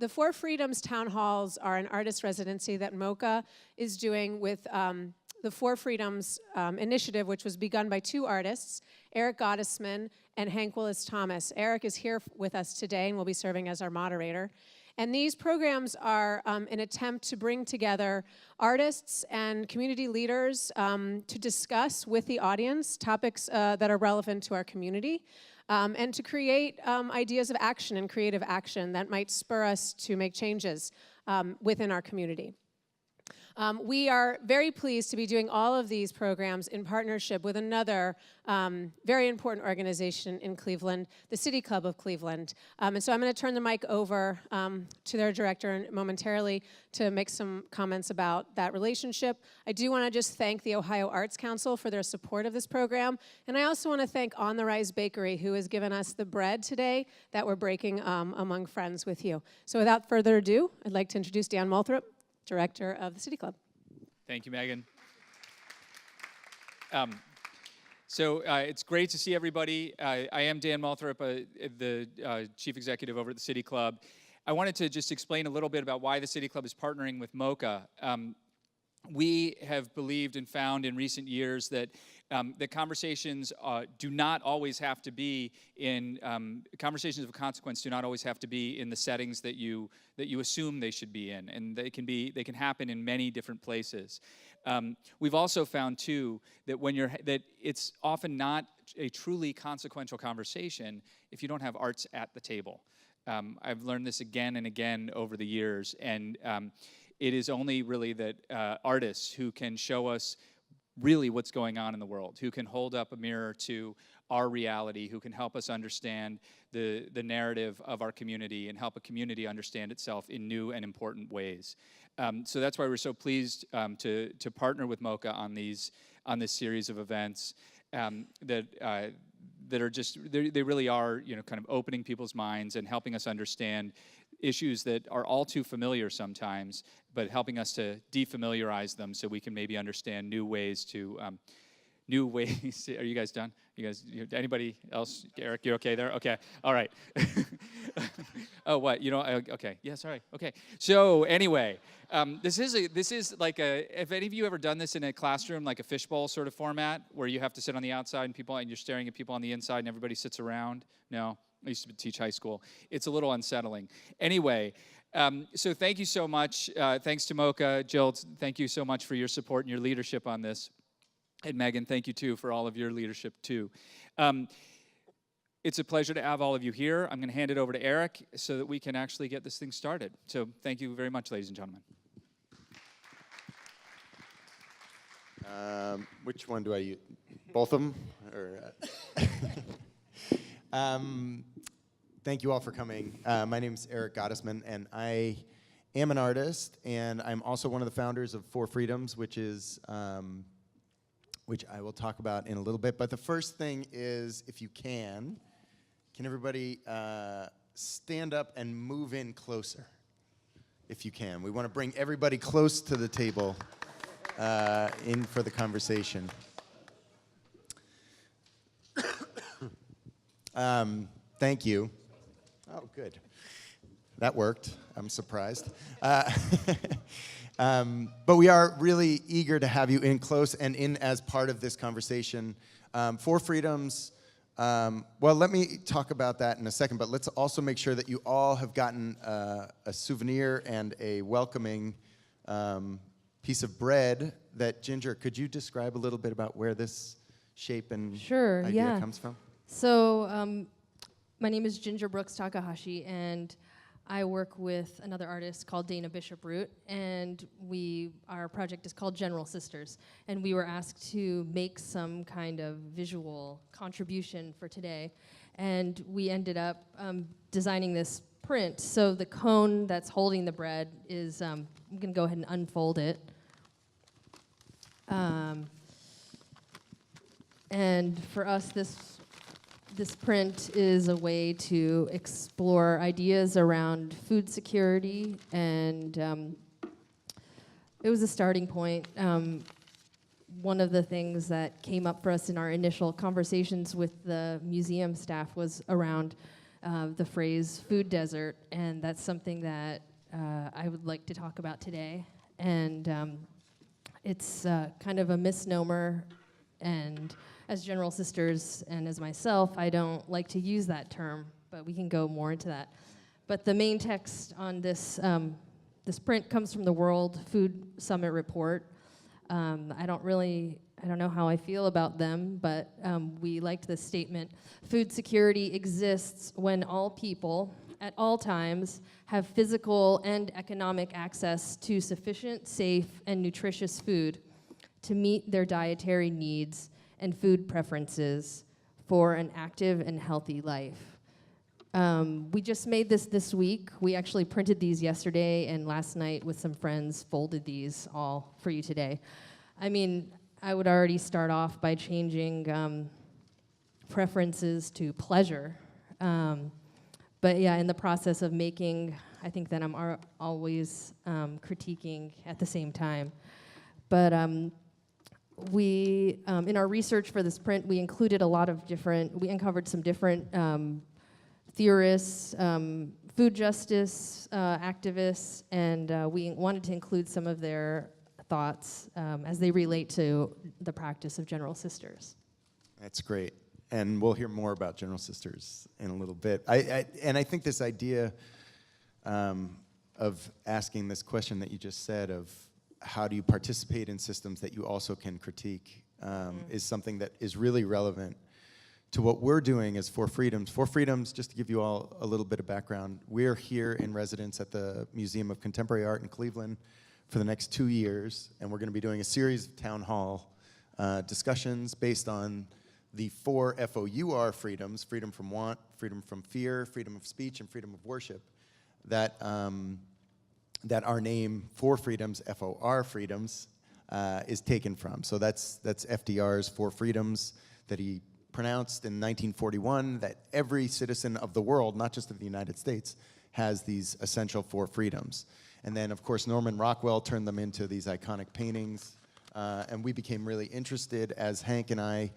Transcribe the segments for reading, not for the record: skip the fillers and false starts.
The Four Freedoms Town Halls are an artist residency that MoCA is doing with the Four Freedoms initiative, which was begun by two artists, Eric Gottesman and Hank Willis Thomas. Eric is here with us today and will be serving as our moderator. And these programs are an attempt to bring together artists and community leaders to discuss with the audience topics that are relevant to our community. And to create ideas of action and creative action that might spur us to make changes within our community. We are very pleased to be doing all of these programs in partnership with another very important organization in Cleveland, the City Club of Cleveland. And so I'm going to turn the mic over to their director momentarily to make some comments about that relationship. I do want to just thank the Ohio Arts Council for their support of this program. And I also want to thank On the Rise Bakery, who has given us the bread today that we're breaking among friends with you. So without further ado, I'd like to introduce Dan Moulthrop, Director of the City Club. Thank you, Megan. It's great to see everybody. I am Dan Moulthrop, the Chief Executive over at the City Club. I wanted to just explain a little bit about why the City Club is partnering with MoCA. We have believed and found in recent years that the conversations do not always have to be in conversations of consequence. Do not always have to be in the settings that you assume they should be in, and they can happen in many different places. We've also found too that that it's often not a truly consequential conversation if you don't have arts at the table. I've learned this again and again over the years, and it is only really that artists who can show us really what's going on in the world, who can hold up a mirror to our reality, who can help us understand the narrative of our community and help a community understand itself in new and important ways. So that's why we're so pleased to partner with MoCA on this series of events that are just, they really are, kind of opening people's minds and helping us understand issues that are all too familiar sometimes, but helping us to defamiliarize them so we can maybe understand new ways to, are you guys done? Anybody else? Eric, you okay there? Okay, all right. Oh, what, okay, yes, all right, okay. So anyway, this is like have any of you ever done this in a classroom, like a fishbowl sort of format, where you have to sit on the outside and you're staring at people on the inside and everybody sits around? No? I used to teach high school. It's a little unsettling. Anyway, so thank you so much. Thanks to MoCA. Jill, thank you so much for your support and your leadership on this. And Megan, thank you too for all of your leadership too. It's a pleasure to have all of you here. I'm going to hand it over to Eric so that we can actually get this thing started. So thank you very much, ladies and gentlemen. Which one do I use? Both of them? Or, thank you all for coming. My name is Eric Gottesman, and I am an artist, and I'm also one of the founders of Four Freedoms, which I will talk about in a little bit. But the first thing is, if you can everybody stand up and move in closer, if you can. We want to bring everybody close to the table in for the conversation. Thank you. Oh, good. That worked. I'm surprised. But we are really eager to have you in close and in as part of this conversation. Four Freedoms, well, let me talk about that in a second, but let's also make sure that you all have gotten a souvenir and a welcoming piece of bread that, Ginger, could you describe a little bit about where this shape and idea comes from? So my name is Ginger Brooks Takahashi, and I work with another artist called Dana Bishop Root, and our project is called General Sisters, and we were asked to make some kind of visual contribution for today, and we ended up designing this print. So the cone that's holding the bread is, I'm gonna go ahead and unfold it. And for us, this print is a way to explore ideas around food security, and it was a starting point. One of the things that came up for us in our initial conversations with the museum staff was around the phrase food desert, and that's something that I would like to talk about today. And it's kind of a misnomer, and as General Sisters and as myself, I don't like to use that term, but we can go more into that. But the main text on this this print comes from the World Food Summit report. I don't know how I feel about them, but we liked this statement: food security exists when all people, at all times, have physical and economic access to sufficient, safe, and nutritious food to meet their dietary needs and food preferences for an active and healthy life. We just made this week. We actually printed these yesterday, and last night with some friends folded these all for you today. I mean, I would already start off by changing preferences to pleasure. But yeah, in the process of making, I think that I'm always critiquing at the same time. But we, in our research for this print, we included a lot of we uncovered some different theorists, food justice activists, and we wanted to include some of their thoughts as they relate to the practice of General Sisters. That's great. And we'll hear more about General Sisters in a little bit. And I think this idea of asking this question that you just said of how do you participate in systems that you also can critique is something that is really relevant to what we're doing as Four Freedoms. Four Freedoms, just to give you all a little bit of background, we're here in residence at the Museum of Contemporary Art in Cleveland for the next 2 years, and we're going to be doing a series of town hall discussions based on the 4 FOUR freedoms: freedom from want, freedom from fear, freedom of speech, and freedom of worship, that our name, Four Freedoms, FOR freedoms, is taken from. So that's FDR's 4 freedoms that he pronounced in 1941, that every citizen of the world, not just of the United States, has these essential 4 freedoms. And then, of course, Norman Rockwell turned them into these iconic paintings, and we became really interested as Hank and I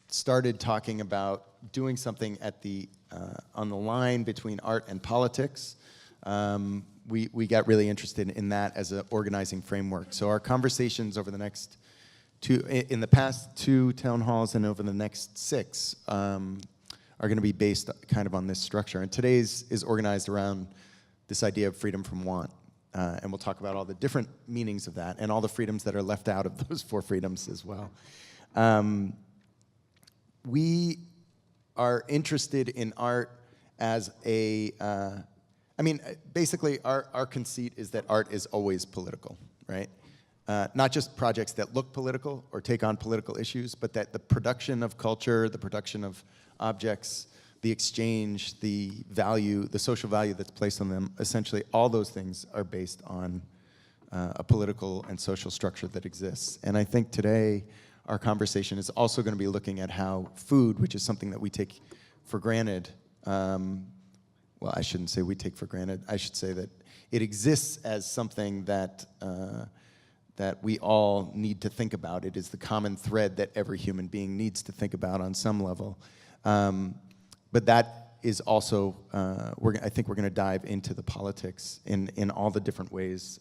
started talking about doing something at on the line between art and politics. We got really interested in that as an organizing framework. So our conversations over the next in the past 2 town halls and over the next 6 are going to be based kind of on this structure. And today's is organized around this idea of freedom from want. And we'll talk about all the different meanings of that and all the freedoms that are left out of those 4 freedoms as well. We are interested in art as basically our conceit is that art is always political, right? Not just projects that look political or take on political issues, but that the production of culture, the production of objects, the exchange, the value, the social value that's placed on them, essentially all those things are based on a political and social structure that exists. And I think today our conversation is also going to be looking at how food, which is something that we take for granted, well, I shouldn't say we take for granted. I should say that it exists as something that we all need to think about. It is the common thread that every human being needs to think about on some level. But that is also, I think we're going to dive into the politics in all the different ways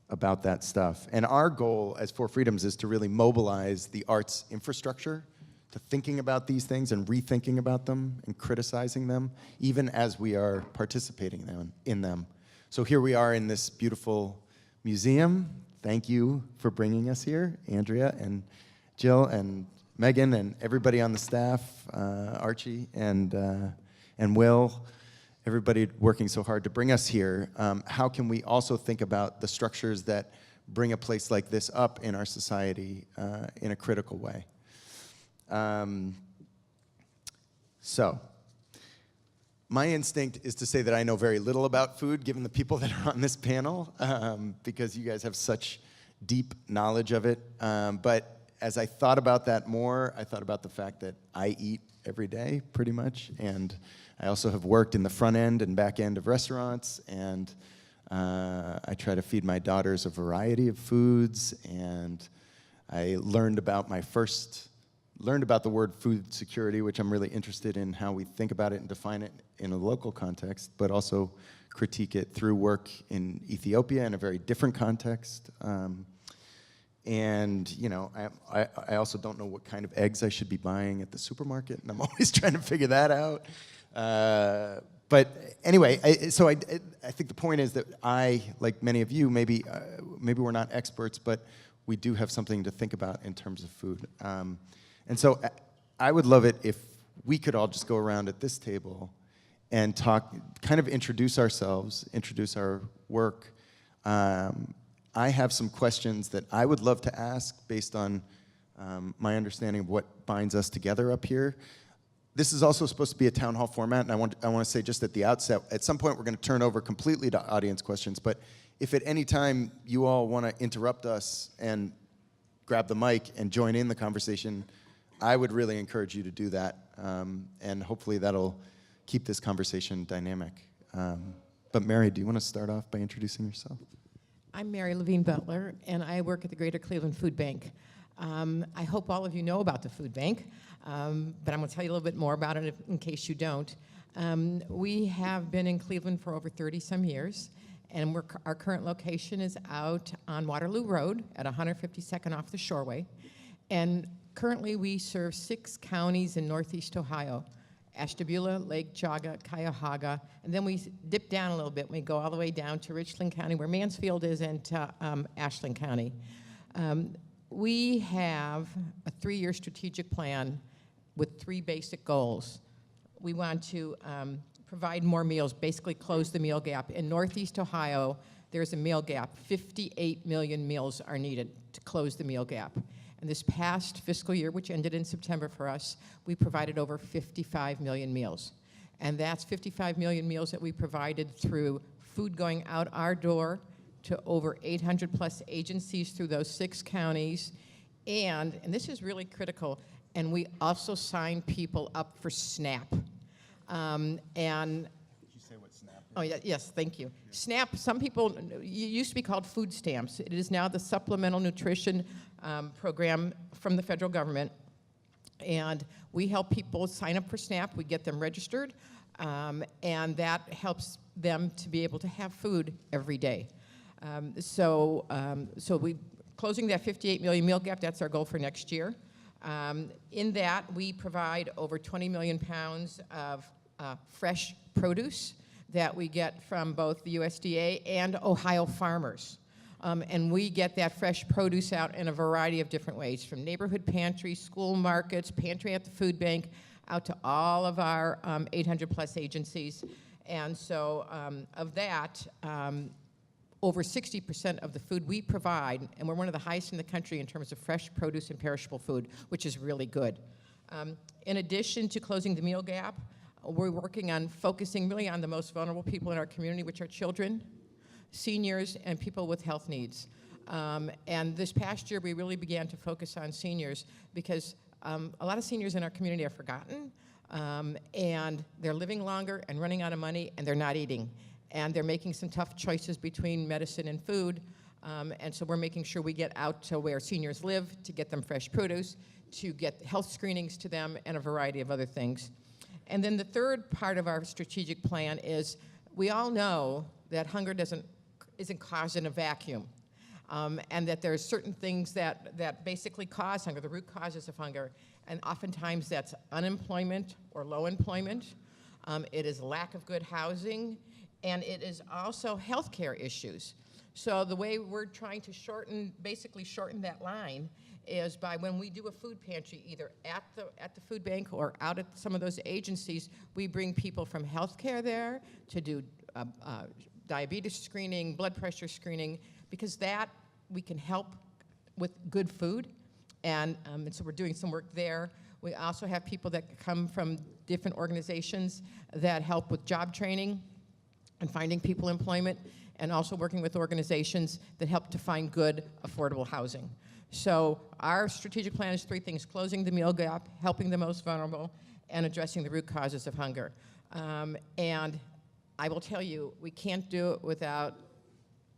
about that stuff. And our goal as Four Freedoms is to really mobilize the arts infrastructure to thinking about these things and rethinking about them and criticizing them, even as we are participating in them. So here we are in this beautiful museum. Thank you for bringing us here, Andrea and Jill and Megan and everybody on the staff, Archie and Will, everybody working so hard to bring us here. How can we also think about the structures that bring a place like this up in our society in a critical way? So, my instinct is to say that I know very little about food, given the people that are on this panel, because you guys have such deep knowledge of it. But as I thought about that more, I thought about the fact that I eat every day, pretty much, and I also have worked in the front end and back end of restaurants, and I try to feed my daughters a variety of foods, and I learned about my first learned about the word food security, which I'm really interested in how we think about it and define it in a local context, but also critique it through work in Ethiopia in a very different context. And you know, I also don't know what kind of eggs I should be buying at the supermarket, and I'm always trying to figure that out. But anyway, I think the point is that I, like many of you, maybe we're not experts, but we do have something to think about in terms of food. And so I would love it if we could all just go around at this table and talk, kind of introduce ourselves, introduce our work. I have some questions that I would love to ask based on my understanding of what binds us together up here. This is also supposed to be a town hall format, and I want to say just at the outset, at some point we're going to turn over completely to audience questions, but if at any time you all want to interrupt us and grab the mic and join in the conversation, I would really encourage you to do that, and hopefully that'll keep this conversation dynamic. But Mary, do you want to start off by introducing yourself? I'm Mary LaVigne-Butler, and I work at the Greater Cleveland Food Bank. I hope all of you know about the food bank, but I'm going to tell you a little bit more about it in case you don't. We have been in Cleveland for over 30-some years, and our current location is out on Waterloo Road at 152nd off the Shoreway. And currently we serve 6 counties in northeast Ohio: Ashtabula, Lake Geauga, Cuyahoga, and then we dip down a little bit. We go all the way down to Richland County, where Mansfield is, and to Ashland County. We have a 3-year strategic plan with 3 basic goals. We want to provide more meals, basically close the meal gap. In Northeast Ohio, there's a meal gap. 58 million meals are needed to close the meal gap. And this past fiscal year, which ended in September for us, we provided over 55 million meals. And that's 55 million meals that we provided through food going out our door to over 800 plus agencies through those 6 counties. And this is really critical, and we also sign people up for SNAP. And Did you say what SNAP is? oh, yeah, yes, thank you. SNAP, some people, it used to be called food stamps. It is now the Supplemental Nutrition Program from the federal government. And we help people sign up for SNAP. We get them registered, and that helps them to be able to have food every day. So we closing that 58 million meal gap, that's our goal for next year. In that, we provide over 20 million pounds of fresh produce that we get from both the USDA and Ohio farmers. And we get that fresh produce out in a variety of different ways, from neighborhood pantries, school markets, pantry at the food bank, out to all of our 800 plus agencies. And so of that, over 60% of the food we provide, and we're one of the highest in the country in terms of fresh produce and perishable food, which is really good. In addition to closing the meal gap, we're working on focusing really on the most vulnerable people in our community, which are children, seniors, and people with health needs. And this past year, we really began to focus on seniors because a lot of seniors in our community are forgotten, and they're living longer and running out of money, and they're not eating. And they're making some tough choices between medicine and food. And so we're making sure we get out to where seniors live to get them fresh produce, to get health screenings to them, and a variety of other things. And then the third part of our strategic plan is we all know that hunger isn't caused in a vacuum. And that there are certain things that basically cause hunger, the root causes of hunger. And oftentimes that's unemployment or low employment. It is lack of good housing. And it is also healthcare issues. So the way we're trying to basically shorten that line is by when we do a food pantry, either at the food bank or out at some of those agencies, we bring people from healthcare there to do diabetes screening, blood pressure screening, because that we can help with good food. And so we're doing some work there. We also have people that come from different organizations that help with job training and finding people employment, and also working with organizations that help to find good, affordable housing. So our strategic plan is 3 things: closing the meal gap, helping the most vulnerable, and addressing the root causes of hunger. And I will tell you, we can't do it without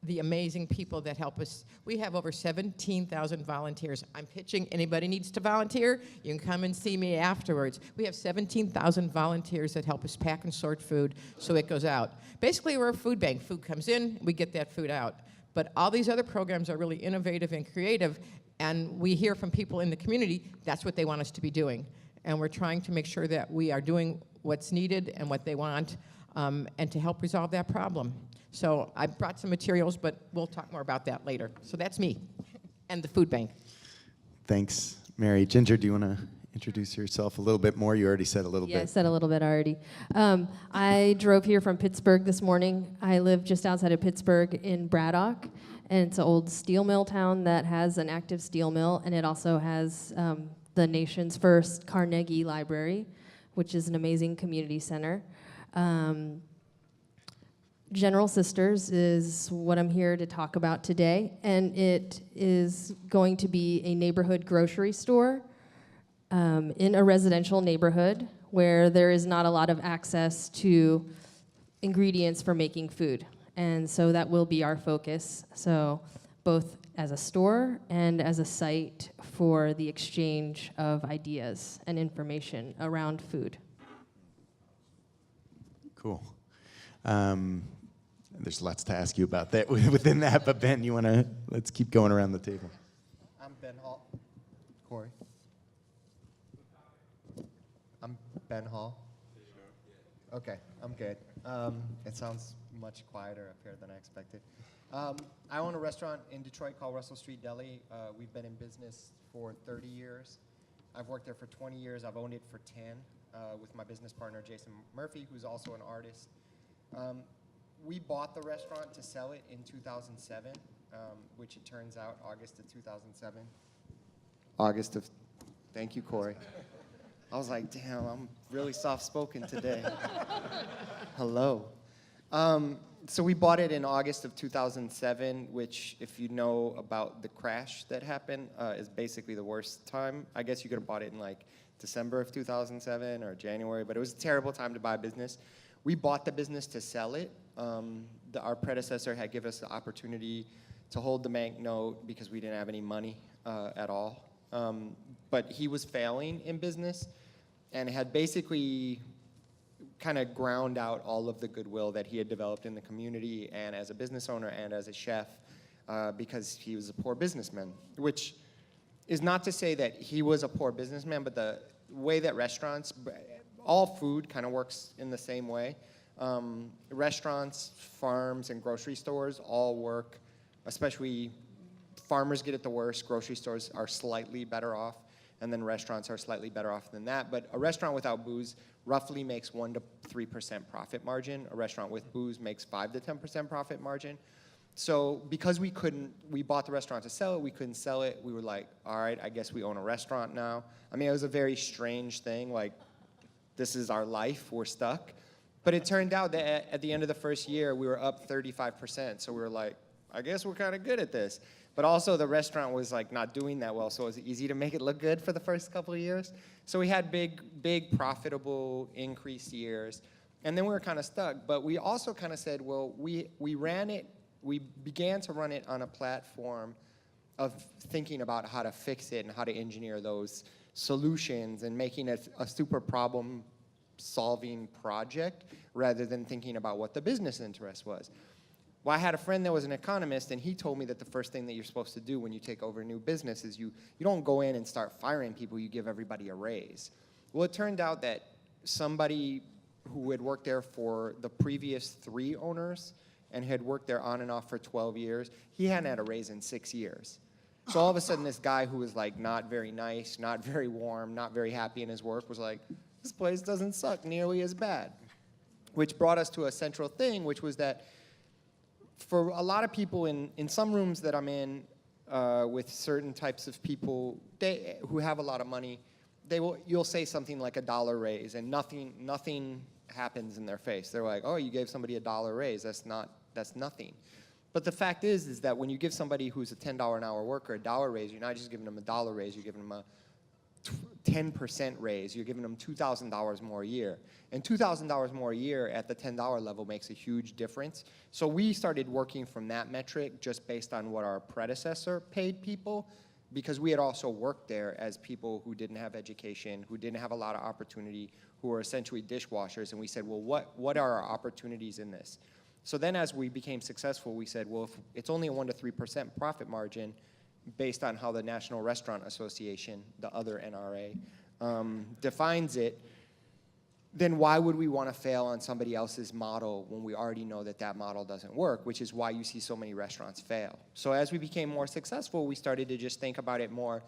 the amazing people that help us. We have over 17,000 volunteers. I'm pitching, anybody needs to volunteer, you can come and see me afterwards. We have 17,000 volunteers that help us pack and sort food so it goes out. Basically, we're a food bank. Food comes in, we get that food out. But all these other programs are really innovative and creative, and we hear from people in the community, that's what they want us to be doing. And we're trying to make sure that we are doing what's needed and what they want, and to help resolve that problem. So I brought some materials, but we'll talk more about that later. So that's me and the food bank. Thanks, Mary. Ginger, do you want to introduce yourself a little bit more? You already said a little bit. Yeah, I said a little bit already. I drove here from Pittsburgh this morning. I live just outside of Pittsburgh in Braddock, and it's an old steel mill town that has an active steel mill, and it also has the nation's first Carnegie Library, which is an amazing community center. General Sisters is what I'm here to talk about today, and it is going to be a neighborhood grocery store in a residential neighborhood where there is not a lot of access to ingredients for making food. And so that will be our focus. So both as a store and as a site for the exchange of ideas and information around food. Cool. There's lots to ask you about that within that, but Ben, you want to, let's keep going around the table. I'm Ben Hall. Corey. I'm Ben Hall. Okay, I'm good. It sounds much quieter up here than I expected. I own a restaurant in Detroit called Russell Street Deli. We've been in business for 30 years. I've worked there for 20 years. I've owned it for 10 with my business partner, Jason Murphy, who's also an artist. We bought the restaurant to sell it in 2007, which it turns out August of 2007. Thank you, Corey. I was like, damn, I'm really soft-spoken today. Hello. So we bought it in August of 2007, which, if you know about the crash that happened, is basically the worst time. I guess you could have bought it in like December of 2007 or January, but it was a terrible time to buy a business. We bought the business to sell it. Our predecessor had given us the opportunity to hold the bank note because we didn't have any money at all. But he was failing in business and had basically kind of ground out all of the goodwill that he had developed in the community and as a business owner and as a chef because he was a poor businessman, which is not to say that he was a poor businessman, but the way that restaurants, all food kind of works in the same way. Restaurants, farms, and grocery stores all work, especially farmers get it the worst, grocery stores are slightly better off, and then restaurants are slightly better off than that. But a restaurant without booze roughly makes 1% to 3% profit margin. A restaurant with booze makes 5% to 10% profit margin. So because we bought the restaurant to sell it, we couldn't sell it. We were like, all right, I guess we own a restaurant now. I mean, it was a very strange thing, like, this is our life, we're stuck. But it turned out that at the end of the first year, we were up 35%. So we were like, I guess we're kind of good at this. But also the restaurant was like not doing that well, so it was easy to make it look good for the first couple of years. So we had big profitable increased years. And then we were kind of stuck. But we also kind of said, well, we began to run it on a platform of thinking about how to fix it and how to engineer those solutions and making it a super problem-solving project rather than thinking about what the business interest was. Well, I had a friend that was an economist, and he told me that the first thing that you're supposed to do when you take over a new business is you don't go in and start firing people, you give everybody a raise. Well, it turned out that somebody who had worked there for the previous 3 owners and had worked there on and off for 12 years, he hadn't had a raise in 6 years. So all of a sudden, this guy who was like not very nice, not very warm, not very happy in his work was like, this place doesn't suck nearly as bad. Which brought us to a central thing, which was that for a lot of people in some rooms that I'm in with certain types of people who have a lot of money, you'll say something like $1 raise and nothing happens in their face. They're like, oh, you gave somebody $1 raise. That's nothing. But the fact is that when you give somebody who's a $10 an hour worker $1 raise, you're not just giving them $1 raise, you're giving them a 10% raise, you're giving them $2,000 more a year. And $2,000 more a year at the $10 level makes a huge difference. So we started working from that metric just based on what our predecessor paid people, because we had also worked there as people who didn't have education, who didn't have a lot of opportunity, who were essentially dishwashers. And we said, well, what are our opportunities in this? So then as we became successful, we said, well, if it's only a 1 to 3% profit margin, based on how the National Restaurant Association, the other NRA, defines it, then why would we want to fail on somebody else's model when we already know that that model doesn't work, which is why you see so many restaurants fail. So as we became more successful, we started to just think about it more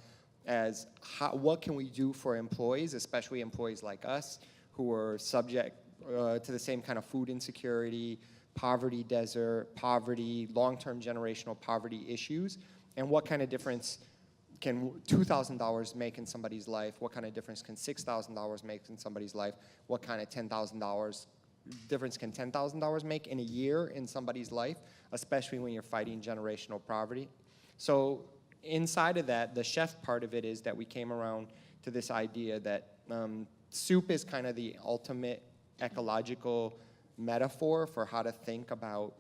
as what can we do for employees, especially employees like us, who are subject to the same kind of food insecurity, poverty desert, poverty, long-term generational poverty issues, and what kind of difference can $2,000 make in somebody's life? What kind of difference can $6,000 make in somebody's life? What kind of $10,000 difference can $10,000 make in a year in somebody's life, especially when you're fighting generational poverty? So inside of that, the chef part of it is that we came around to this idea that soup is kind of the ultimate ecological metaphor for how to think about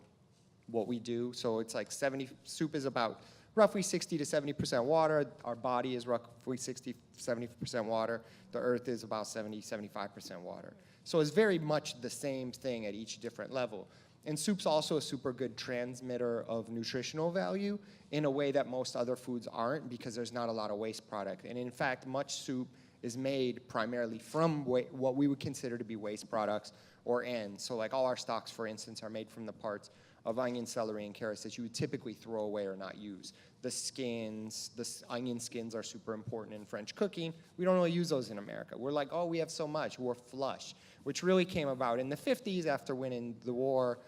what we do. So it's like soup is about roughly 60 to 70% water. Our body is roughly 60, 70% water. The earth is about 70, 75% water. So it's very much the same thing at each different level. And soup's also a super good transmitter of nutritional value in a way that most other foods aren't, because there's not a lot of waste product. And in fact, much soup is made primarily from what we would consider to be waste products or ends. So like all our stocks, for instance, are made from the parts of onion, celery, and carrots that you would typically throw away or not use. The skins, onion skins are super important in French cooking. We don't really use those in America. We're like, oh, we have so much, we're flush, which really came about in the 50s after winning the war.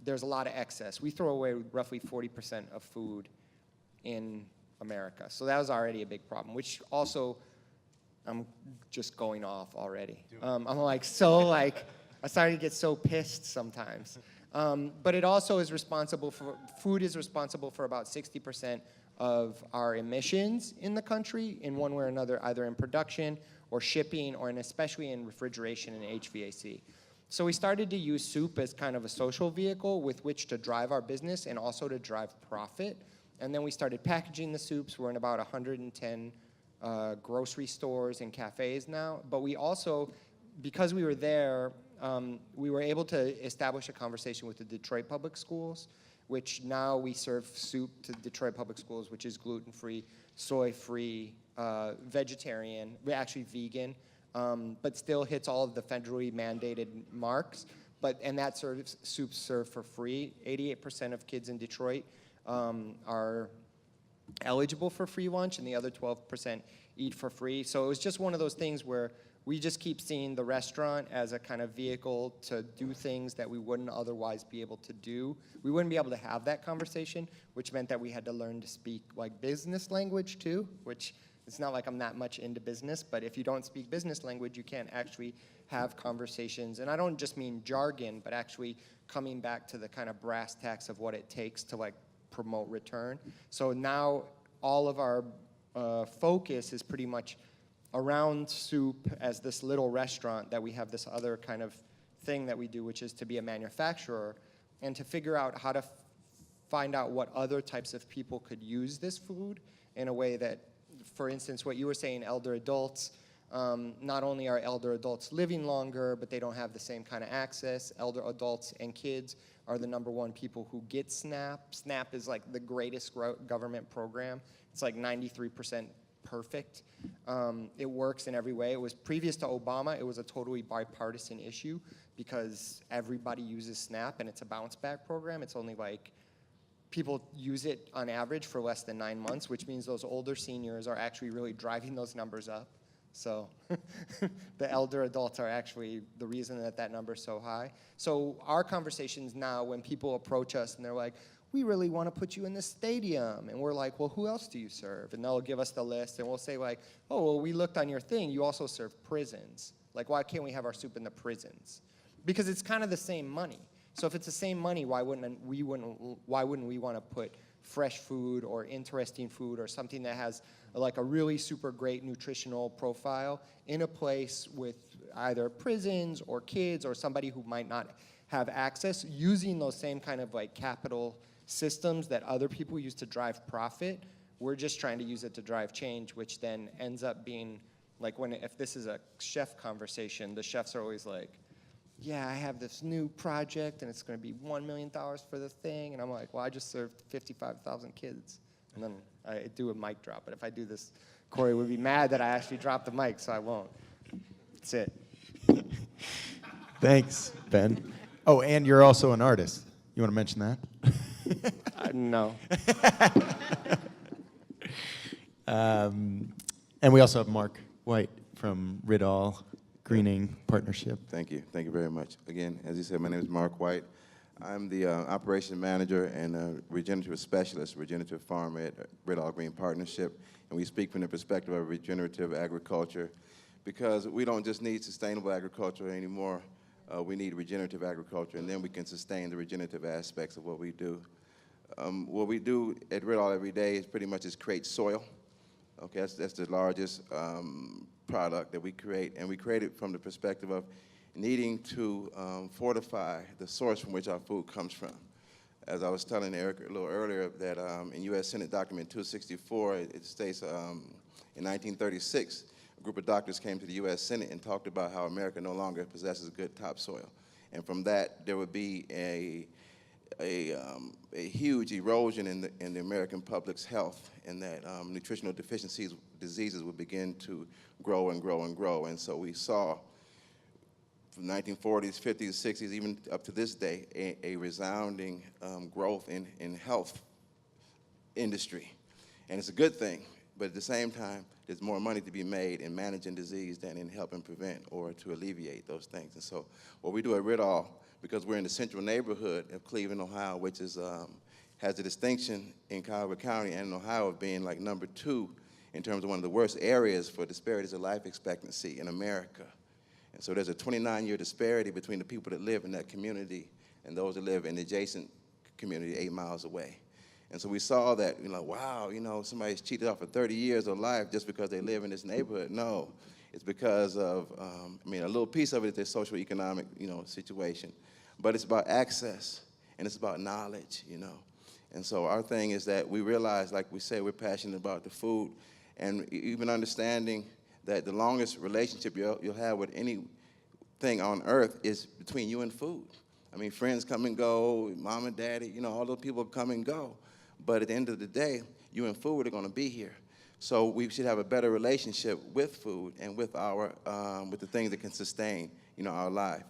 There's a lot of excess. We throw away roughly 40% of food in America. So that was already a big problem, which also, I'm just going off already. I'm like, I started to get so pissed sometimes. But it also is responsible for, food is responsible for about 60% of our emissions in the country in one way or another, either in production or shipping, or especially in refrigeration and HVAC. So we started to use soup as kind of a social vehicle with which to drive our business and also to drive profit. And then we started packaging the soups. We're in about 110 grocery stores and cafes now. But we also, because we were there, we were able to establish a conversation with the Detroit Public Schools, which now we serve soup to Detroit Public Schools, which is gluten-free, soy-free, vegetarian, actually vegan, but still hits all of the federally mandated marks. And that soup's served for free. 88% of kids in Detroit are eligible for free lunch, and the other 12% eat for free. So it was just one of those things where we just keep seeing the restaurant as a kind of vehicle to do things that we wouldn't otherwise be able to do. We wouldn't be able to have that conversation, which meant that we had to learn to speak like business language too, which it's not like I'm that much into business, but if you don't speak business language, you can't actually have conversations. And I don't just mean jargon, but actually coming back to the kind of brass tacks of what it takes to like promote return. So now all of our focus is pretty much around soup as this little restaurant that we have this other kind of thing that we do, which is to be a manufacturer and to figure out how to find out what other types of people could use this food in a way that, for instance, what you were saying, elder adults, not only are elder adults living longer, but they don't have the same kind of access. Elder adults and kids are the #1 people who get SNAP. SNAP is like the greatest government program. It's like 93% perfect. It works in every way. It was previous to Obama, it was a totally bipartisan issue because everybody uses SNAP and it's a bounce back program. It's only like, people use it on average for less than 9 months, which means those older seniors are actually really driving those numbers up. So the elder adults are actually the reason that that number is so high. So our conversations now, when people approach us and they're like, we really want to put you in the stadium. And we're like, well, who else do you serve? And they'll give us the list, and we'll say like, oh, well, we looked on your thing. You also serve prisons. Like, why can't we have our soup in the prisons? Because it's kind of the same money. So if it's the same money, why wouldn't we want to put fresh food or interesting food or something that has like a really super great nutritional profile in a place with either prisons or kids or somebody who might not have access, using those same kind of like capital systems that other people use to drive profit. We're just trying to use it to drive change, which then ends up being like if this is a chef conversation, the chefs are always like, yeah, I have this new project and it's going to be $1 million for the thing. And I'm like, well, I just served 55,000 kids. And then I do a mic drop. But if I do this, Corey would be mad that I actually dropped the mic, so I won't. That's it. Thanks, Ben. Oh, and you're also an artist. You want to mention that? No. And we also have Marc White from Ridall Greening Partnership. Thank you. Thank you very much. Again, as you said, my name is Marc White. I'm the operations manager and regenerative specialist, regenerative farm at Ridall Green Partnership. And we speak from the perspective of regenerative agriculture because we don't just need sustainable agriculture anymore. We need regenerative agriculture, and then we can sustain the regenerative aspects of what we do. What we do at Ridall every day is pretty much create soil. Okay, that's the largest product that we create, and we create it from the perspective of needing to fortify the source from which our food comes from. As I was telling Eric a little earlier, that in U.S. Senate Document 264, it states in 1936, a group of doctors came to the U.S. Senate and talked about how America no longer possesses good topsoil. And from that, there would be a huge erosion in the American public's health, and that nutritional diseases would begin to grow and grow and grow. And so we saw from 1940s, 50s, 60s, even up to this day, a resounding growth in health industry. And it's a good thing, but at the same time, there's more money to be made in managing disease than in helping prevent or to alleviate those things. And so what we do at Ridall, because we're in the central neighborhood of Cleveland, Ohio, which is, has a distinction in Cuyahoga County and in Ohio of being like number 2 in terms of one of the worst areas for disparities of life expectancy in America. And so there's a 29-year disparity between the people that live in that community and those that live in the adjacent community 8 miles away. And so we saw that, wow, somebody's cheated off of 30 years of life just because they live in this neighborhood. No, it's because of, a little piece of it is their social economic, situation. But it's about access, and it's about knowledge, And so our thing is that we realize, like we say, we're passionate about the food, and even understanding that the longest relationship you'll have with anything on earth is between you and food. Friends come and go, mom and daddy, all those people come and go. But at the end of the day, you and food are going to be here. So we should have a better relationship with food and with with the things that can sustain, our life.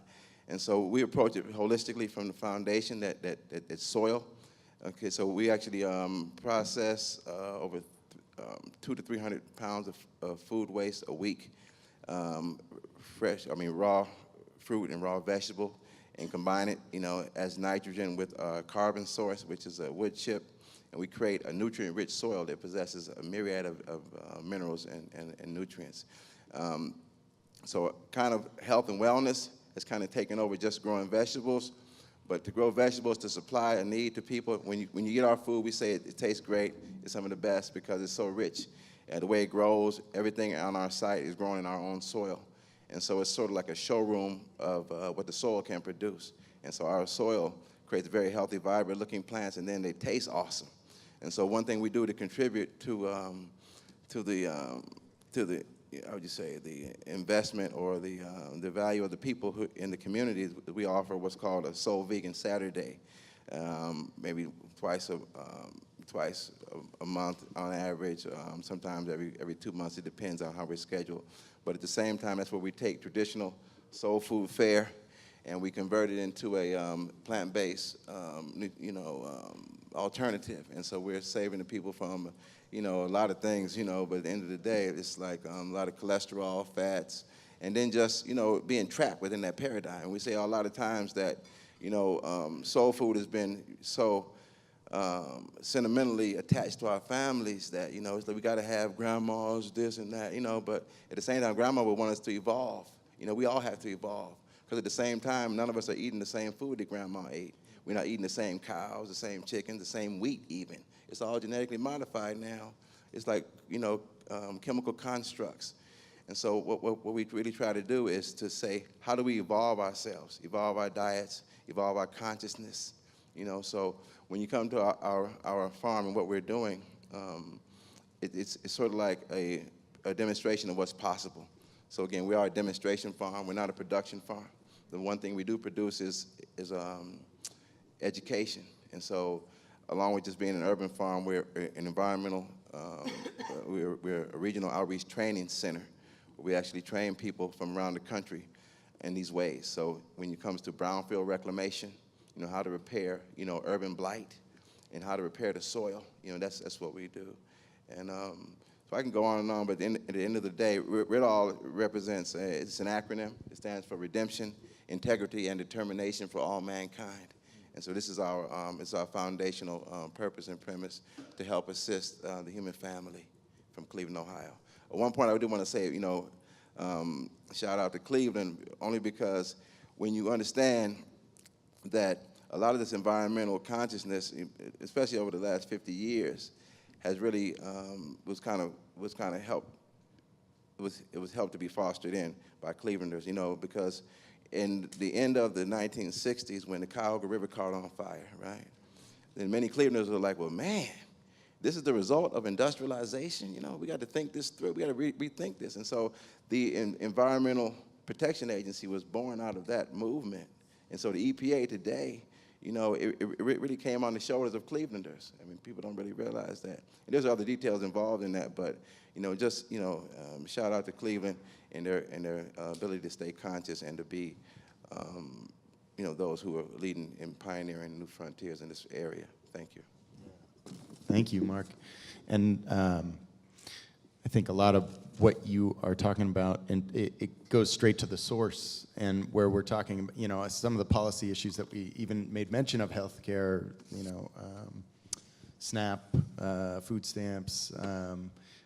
And so we approach it holistically from the foundation that it's soil. Okay, so we actually process over 200 to 300 pounds of food waste a week, raw fruit and raw vegetable, and combine it, as nitrogen with a carbon source, which is a wood chip, and we create a nutrient-rich soil that possesses a myriad of minerals and nutrients. So kind of health and wellness has kind of taken over just growing vegetables. But to grow vegetables to supply a need to people, when you get our food, we say it tastes great. It's some of the best because it's so rich. And the way it grows, everything on our site is grown in our own soil. And so it's sort of like a showroom of what the soil can produce. And so our soil creates very healthy, vibrant-looking plants, and then they taste awesome. And so one thing we do to contribute to the investment or the value of the people who in the community, we offer what's called a Soul Vegan Saturday, maybe twice a month on average, sometimes every 2 months. It depends on how we're scheduled. But at the same time, that's where we take traditional soul food fare and we convert it into a plant-based, alternative. And so we're saving the people from a lot of things, but at the end of the day, it's like a lot of cholesterol, fats, and then just, being trapped within that paradigm. And we say a lot of times that, soul food has been so sentimentally attached to our families that, it's like we got to have grandmas, this and that, but at the same time, grandma would want us to evolve. We all have to evolve. Because at the same time, none of us are eating the same food that grandma ate. We're not eating the same cows, the same chickens, the same wheat even. It's all genetically modified now. It's like, chemical constructs. And so what we really try to do is to say, how do we evolve ourselves, evolve our diets, evolve our consciousness? So when you come to our farm and what we're doing, it's sort of like a demonstration of what's possible. So again, we are a demonstration farm. We're not a production farm. The one thing we do produce is education. And so along with just being an urban farm, we're an environmental, we're a regional outreach training center. We actually train people from around the country in these ways. So when it comes to brownfield reclamation, how to repair, urban blight, and how to repair the soil, that's what we do. And so I can go on and on, but at the end of the day, it all represents, it's an acronym. It stands for Redemption, Integrity, and Determination for All Mankind. And so this is it's our foundational purpose and premise to help assist the human family from Cleveland, Ohio. At one point, I do want to say, shout out to Cleveland, only because when you understand that a lot of this environmental consciousness, especially over the last 50 years, has really was kind of helped. It was helped to be fostered in by Clevelanders, because in the end of the 1960s, when the Cuyahoga River caught on fire, right? Then many Clevelanders were like, well, man, this is the result of industrialization. We got to think this through. We got to rethink this. And so the Environmental Protection Agency was born out of that movement. And so the EPA today, it really came on the shoulders of Clevelanders. I mean, people don't really realize that. And there's other details involved in that, but shout out to Cleveland and their ability to stay conscious and to be, those who are leading and pioneering new frontiers in this area. Thank you. Thank you, Mark. And I think a lot of what you are talking about, and it goes straight to the source, and where we're talking, some of the policy issues that we even made mention of, healthcare, SNAP, food stamps.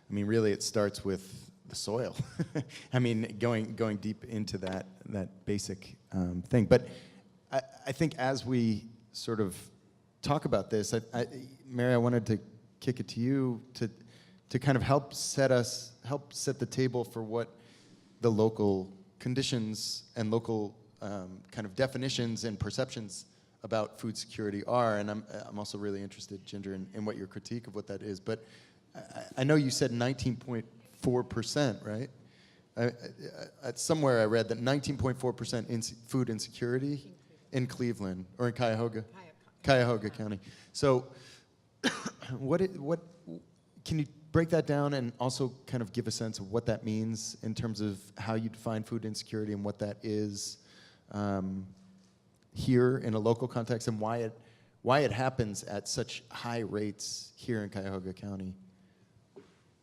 Really, it starts with the soil. Going deep into that basic thing. But I think as we sort of talk about this, Mary, I wanted to kick it to you to kind of help set the table for what the local conditions and local kind of definitions and perceptions about food security are. And I'm also really interested, Ginger, in what your critique of what that is. But I know you said 19.4%, right? Somewhere I read that 19.4% food insecurity in Cleveland, or in Cuyahoga County. So what can you break that down and also kind of give a sense of what that means in terms of how you define food insecurity and what that is here in a local context, and why it happens at such high rates here in Cuyahoga County?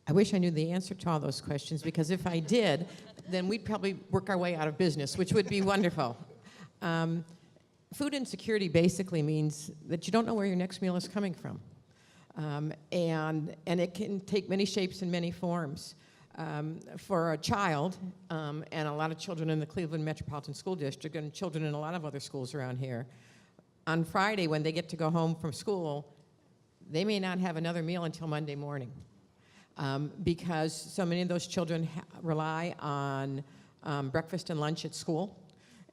I wish I knew the answer to all those questions, because if I did, then we'd probably work our way out of business, which would be wonderful. Food insecurity basically means that you don't know where your next meal is coming from. And it can take many shapes and many forms. For a child, and a lot of children in the Cleveland Metropolitan School District, and children in a lot of other schools around here, on Friday when they get to go home from school, they may not have another meal until Monday morning. Because so many of those children rely on breakfast and lunch at school.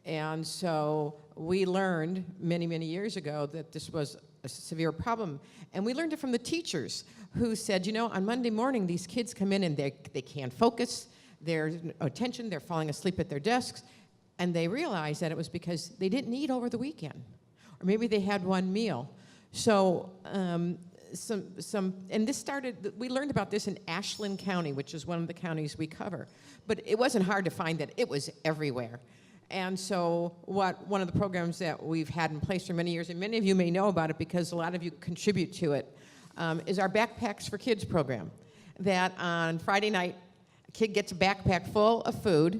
And so we learned many, many years ago that this was a severe problem. And we learned it from the teachers who said, on Monday morning, these kids come in and they can't focus, their attention, they're falling asleep at their desks. And they realized that it was because they didn't eat over the weekend. Or maybe they had one meal. So and this started, we learned about this in Ashland County, which is one of the counties we cover. But it wasn't hard to find that it was everywhere. And so one of the programs that we've had in place for many years, and many of you may know about it because a lot of you contribute to it, is our Backpacks for Kids program. That on Friday night, a kid gets a backpack full of food,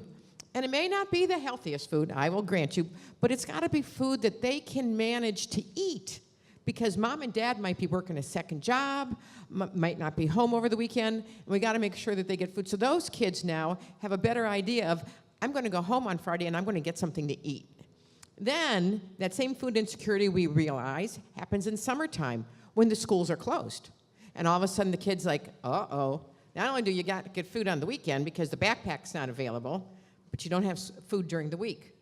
and it may not be the healthiest food, I will grant you, but it's got to be food that they can manage to eat, because mom and dad might be working a second job, might not be home over the weekend, and we got to make sure that they get food. So those kids now have a better idea of, I'm going to go home on Friday and I'm going to get something to eat. Then, that same food insecurity, we realize, happens in summertime when the schools are closed. And all of a sudden the kid's like, uh-oh, not only do you got to get food on the weekend because the backpack's not available, but you don't have food during the week.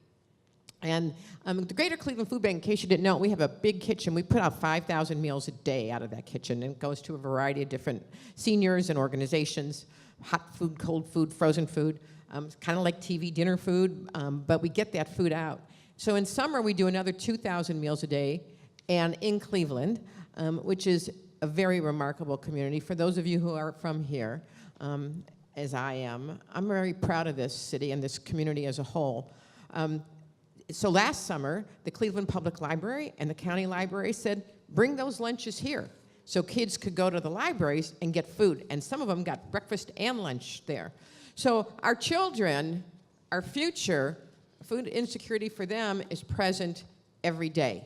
And the Greater Cleveland Food Bank, in case you didn't know, we have a big kitchen. We put out 5,000 meals a day out of that kitchen, and it goes to a variety of different seniors and organizations, hot food, cold food, frozen food, kind of like TV dinner food, but we get that food out. So in summer, we do another 2,000 meals a day, and in Cleveland, which is a very remarkable community. For those of you who are from here, as I am, I'm very proud of this city and this community as a whole. So last summer, the Cleveland Public Library and the county library said, bring those lunches here. So kids could go to the libraries and get food. And some of them got breakfast and lunch there. So our children, our future, food insecurity for them is present every day.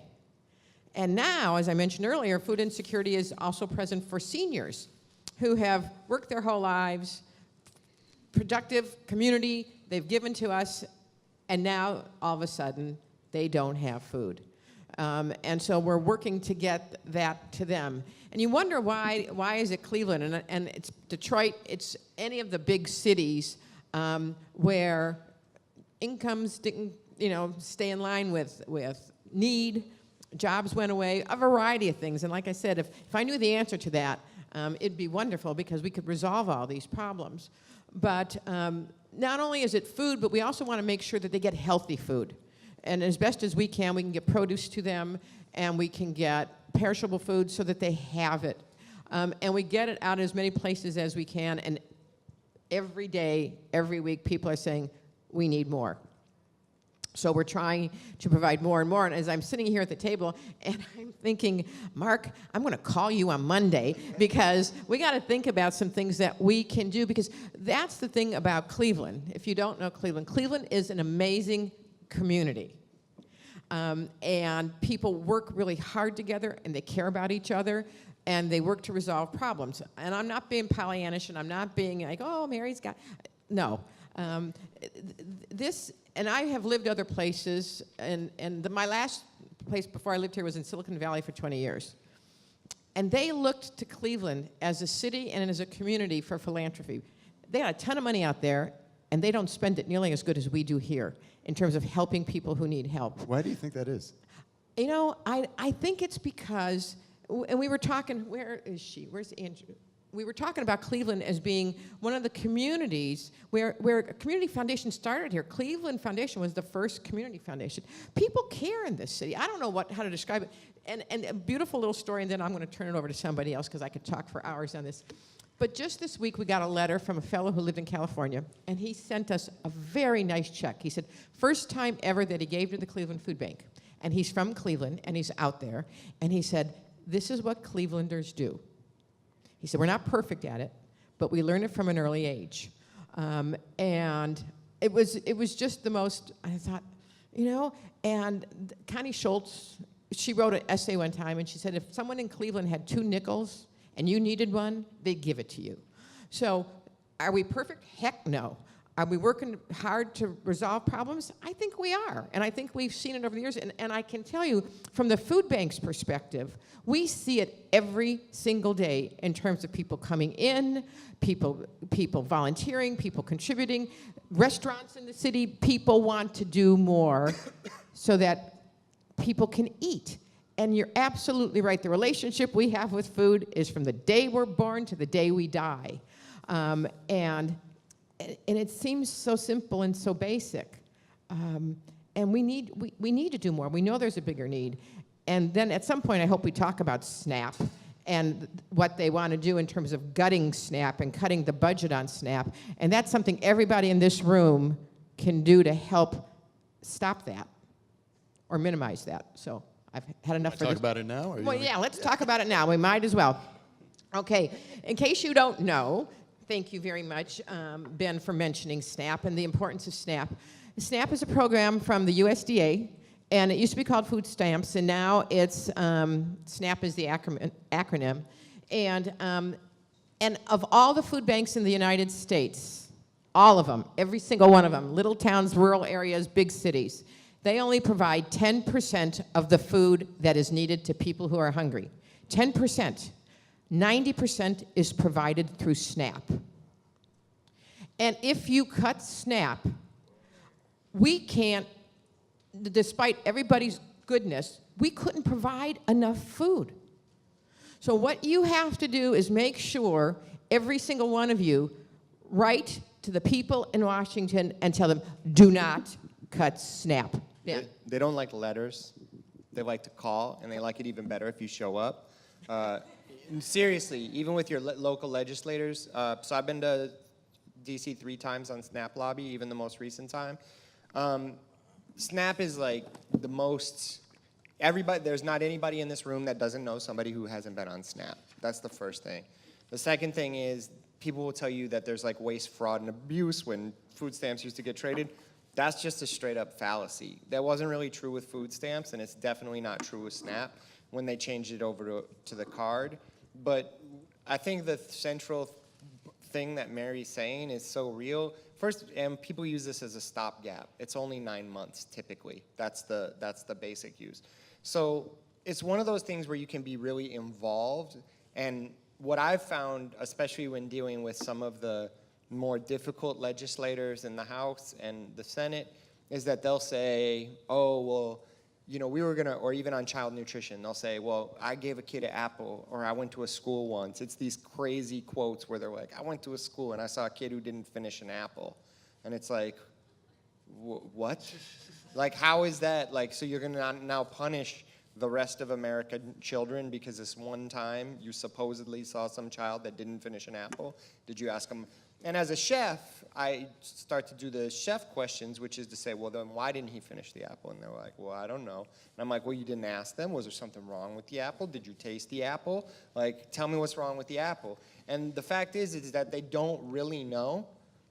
And now, as I mentioned earlier, food insecurity is also present for seniors who have worked their whole lives, productive community they've given to us, and now, all of a sudden, they don't have food. And so we're working to get that to them. And you wonder why is it Cleveland? And it's Detroit, it's any of the big cities where incomes didn't, stay in line with need, jobs went away, a variety of things. And like I said, if I knew the answer to that, it'd be wonderful because we could resolve all these problems. But not only is it food, but we also want to make sure that they get healthy food. And as best as we can get produce to them, and we can get perishable food so that they have it. And we get it out as many places as we can, and every day, every week, people are saying, we need more. So we're trying to provide more and more. And as I'm sitting here at the table, and I'm thinking, Mark, I'm going to call you on Monday because we got to think about some things that we can do, because that's the thing about Cleveland. If you don't know Cleveland, Cleveland is an amazing community. And people work really hard together, and they care about each other, and they work to resolve problems. And I'm not being Pollyannish, and I'm not being like, oh, Mary's got... No. And I have lived other places, and my last place before I lived here was in Silicon Valley for 20 years. And they looked to Cleveland as a city and as a community for philanthropy. They got a ton of money out there, and they don't spend it nearly as good as we do here in terms of helping people who need help. Why do you think that is? I think it's because, and we were talking, where is she? Where's Andrew? We were talking about Cleveland as being one of the communities where a community foundation started here. Cleveland Foundation was the first community foundation. People care in this city. I don't know how to describe it. And a beautiful little story, and then I'm going to turn it over to somebody else because I could talk for hours on this. But just this week, we got a letter from a fellow who lived in California, and he sent us a very nice check. He said, first time ever that he gave to the Cleveland Food Bank. And he's from Cleveland, and he's out there. And he said, this is what Clevelanders do. He said, we're not perfect at it, but we learn it from an early age. And it was just the most, I thought, and Connie Schultz, she wrote an essay one time, and she said, if someone in Cleveland had 2 nickels and you needed one, they'd give it to you. So are we perfect? Heck no. Are we working hard to resolve problems? I think we are, and I think we've seen it over the years, and I can tell you, from the food bank's perspective, we see it every single day in terms of people coming in, people volunteering, people contributing, restaurants in the city. People want to do more so that people can eat. And you're absolutely right. The relationship we have with food is from the day we're born to the day we die. And it seems so simple and so basic. And we need to do more. We know there's a bigger need. And then at some point, I hope we talk about SNAP and what they want to do in terms of gutting SNAP and cutting the budget on SNAP. And that's something everybody in this room can do to help stop that or minimize that. So I've had enough for this. Talk about it now? Well, yeah, let's talk about it now. We might as well. Okay, in case you don't know, thank you very much, Ben, for mentioning SNAP and the importance of SNAP. SNAP is a program from the USDA, and it used to be called food stamps, and now it's, SNAP is the acronym. And of all the food banks in the United States, all of them, every single one of them, little towns, rural areas, big cities, They only provide 10% of the food that is needed to people who are hungry. 10%. 90% is provided through SNAP. And if you cut SNAP, we can't, despite everybody's goodness, we couldn't provide enough food. So what you have to do is make sure every single one of you write to the people in Washington and tell them, do not cut SNAP. Yeah. They don't like letters. They like to call, and they like it even better if you show up. Seriously, even with your local legislators. So I've been to DC 3 times on SNAP lobby, even the most recent time. SNAP is like the most, there's not anybody in this room that doesn't know somebody who hasn't been on SNAP. That's the first thing. The second thing is people will tell you that there's like waste, fraud, and abuse when food stamps used to get traded. That's just a straight up fallacy. That wasn't really true with food stamps, and it's definitely not true with SNAP when they changed it over to the card. But I think the central thing that Mary's saying is so real. First, and people use this as a stopgap. It's only 9 months typically. That's the basic use. So it's one of those things where you can be really involved. And what I've found, especially when dealing with some of the more difficult legislators in the House and the Senate, is that they'll say, oh, well, you know, we were gonna, or even on child nutrition, they'll say, well, I gave a kid an apple, or I went to a school once. It's these crazy quotes where they're like, I went to a school and I saw a kid who didn't finish an apple. And it's like, what? Like, how is that? Like, so you're gonna now punish the rest of American children because this one time you supposedly saw some child that didn't finish an apple? Did you ask them? And as a chef, I start to do the chef questions, which is to say, well, then why didn't he finish the apple? And they're like, well, I don't know. And I'm like, well, you didn't ask them. Was there something wrong with the apple? Did you taste the apple? Like, tell me what's wrong with the apple. And the fact is that they don't really know.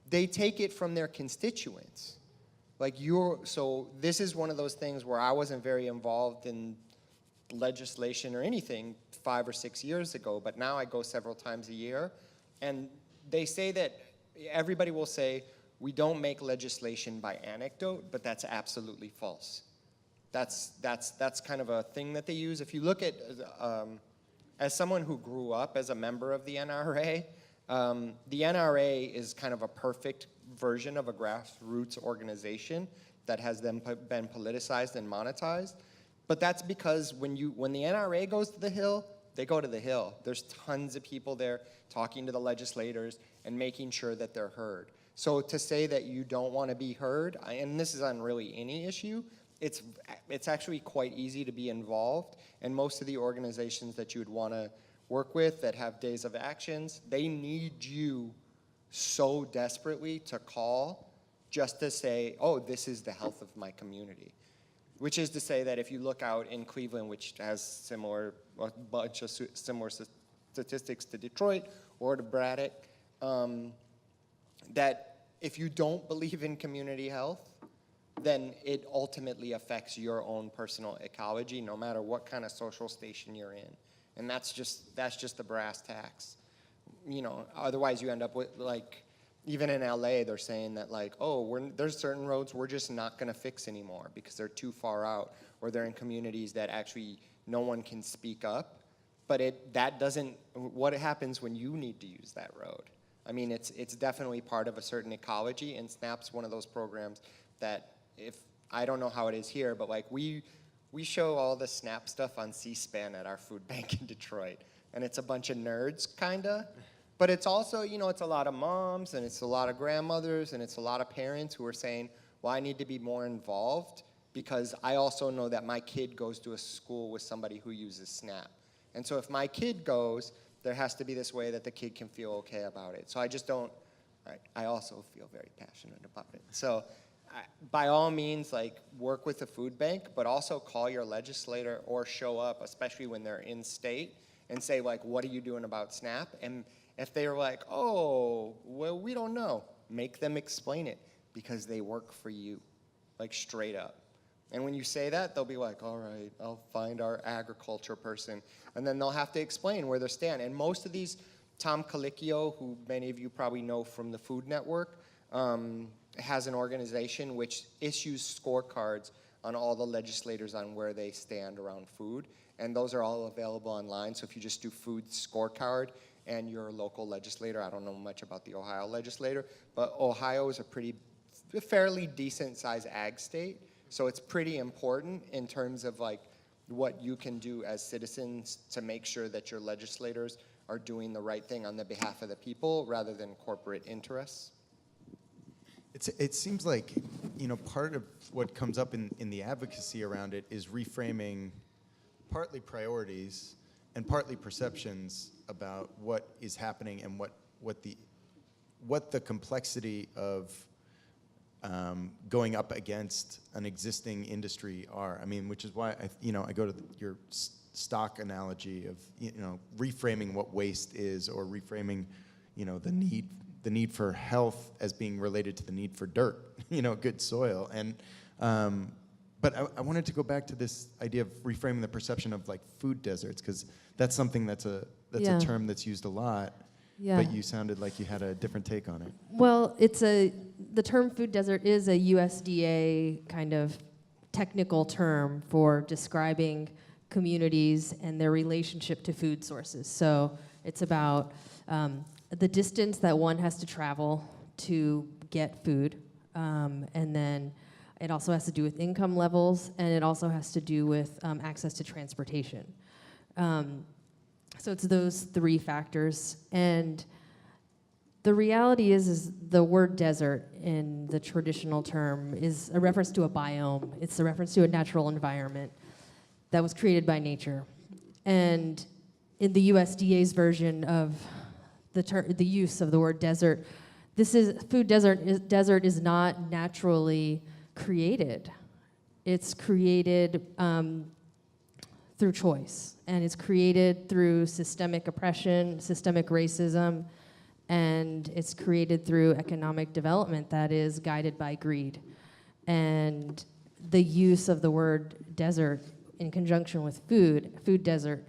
They take it from their constituents. Like, so this is one of those things where I wasn't very involved in legislation or anything 5 or 6 years ago, but now I go several times a year. And they say that everybody will say, we don't make legislation by anecdote, but that's absolutely false. That's kind of a thing that they use. If you look at, as someone who grew up as a member of the NRA is kind of a perfect version of a grassroots organization that has then been politicized and monetized. But that's because when the NRA goes to the Hill, they go to the Hill. There's tons of people there talking to the legislators and making sure that they're heard. So to say that you don't want to be heard, and this is on really any issue, it's actually quite easy to be involved. And most of the organizations that you would want to work with that have days of actions, they need you so desperately to call just to say, oh, this is the health of my community. Which is to say that if you look out in Cleveland, which has a bunch of similar statistics to Detroit or to Braddock, that if you don't believe in community health, then it ultimately affects your own personal ecology, no matter what kind of social station you're in. And that's just the brass tacks. You know, otherwise you end up with, like, even in LA, they're saying that, like, oh, there's certain roads we're just not going to fix anymore because they're too far out, or they're in communities that actually no one can speak up. But what happens when you need to use that road? I mean, it's definitely part of a certain ecology, and SNAP's one of those programs that, if I don't know how it is here, but like we show all the SNAP stuff on C-SPAN at our food bank in Detroit, and it's a bunch of nerds, kinda. But it's also, you know, it's a lot of moms, and it's a lot of grandmothers, and it's a lot of parents who are saying, well, I need to be more involved because I also know that my kid goes to a school with somebody who uses SNAP. And so if my kid goes, there has to be this way that the kid can feel okay about it. So I also feel very passionate about it. So by all means, like, work with the food bank, but also call your legislator or show up, especially when they're in state, and say, like, what are you doing about SNAP? And if they were like, oh, well, we don't know, make them explain it because they work for you, like, straight up. And when you say that, they'll be like, all right, I'll find our agriculture person. And then they'll have to explain where they stand. And most of these, Tom Colicchio, who many of you probably know from the Food Network, has an organization which issues scorecards on all the legislators on where they stand around food. And those are all available online. So if you just do food scorecard and your local legislator, I don't know much about the Ohio legislator, but Ohio is a fairly decent size ag state. So it's pretty important in terms of like what you can do as citizens to make sure that your legislators are doing the right thing on the behalf of the people rather than corporate interests. It seems like, part of what comes up in the advocacy around it is reframing partly priorities and partly perceptions about what is happening and what the complexity of going up against an existing industry are. I mean, which is why I go to your stock analogy of reframing what waste is, or reframing the need for health as being related to the need for dirt, good soil. And but I wanted to go back to this idea of reframing the perception of like food deserts, because that's something that's a term that's used a lot. Yeah. But you sounded like you had a different take on it. Well, the term food desert is a USDA kind of technical term for describing communities and their relationship to food sources. So it's about the distance that one has to travel to get food, and then it also has to do with income levels, and it also has to do with access to transportation. So it's those three factors. And the reality is the word desert in the traditional term is a reference to a biome. It's a reference to a natural environment that was created by nature. And in the USDA's version of the use of the word desert, desert is not naturally created. It's created through choice, and it's created through systemic oppression, systemic racism, and it's created through economic development that is guided by greed. And the use of the word desert in conjunction with food desert,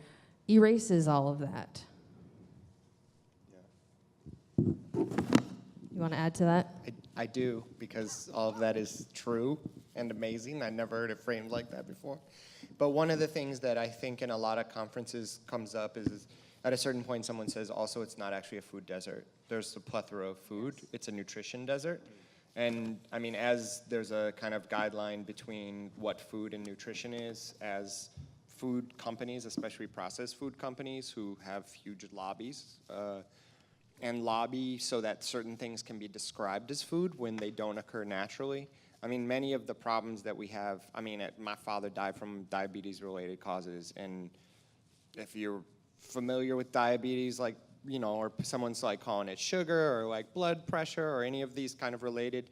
erases all of that. You want to add to that? I do, because all of that is true and amazing. I never heard it framed like that before. But one of the things that I think in a lot of conferences comes up is at a certain point someone says, also, it's not actually a food desert. There's a plethora of food. It's a nutrition desert. And I mean, as there's a kind of guideline between what food and nutrition is, as food companies, especially processed food companies who have huge lobbies, and lobby so that certain things can be described as food when they don't occur naturally. I mean, many of the problems that we have, my father died from diabetes-related causes, and if you're familiar with diabetes, like, or someone's like calling it sugar or like blood pressure or any of these kind of related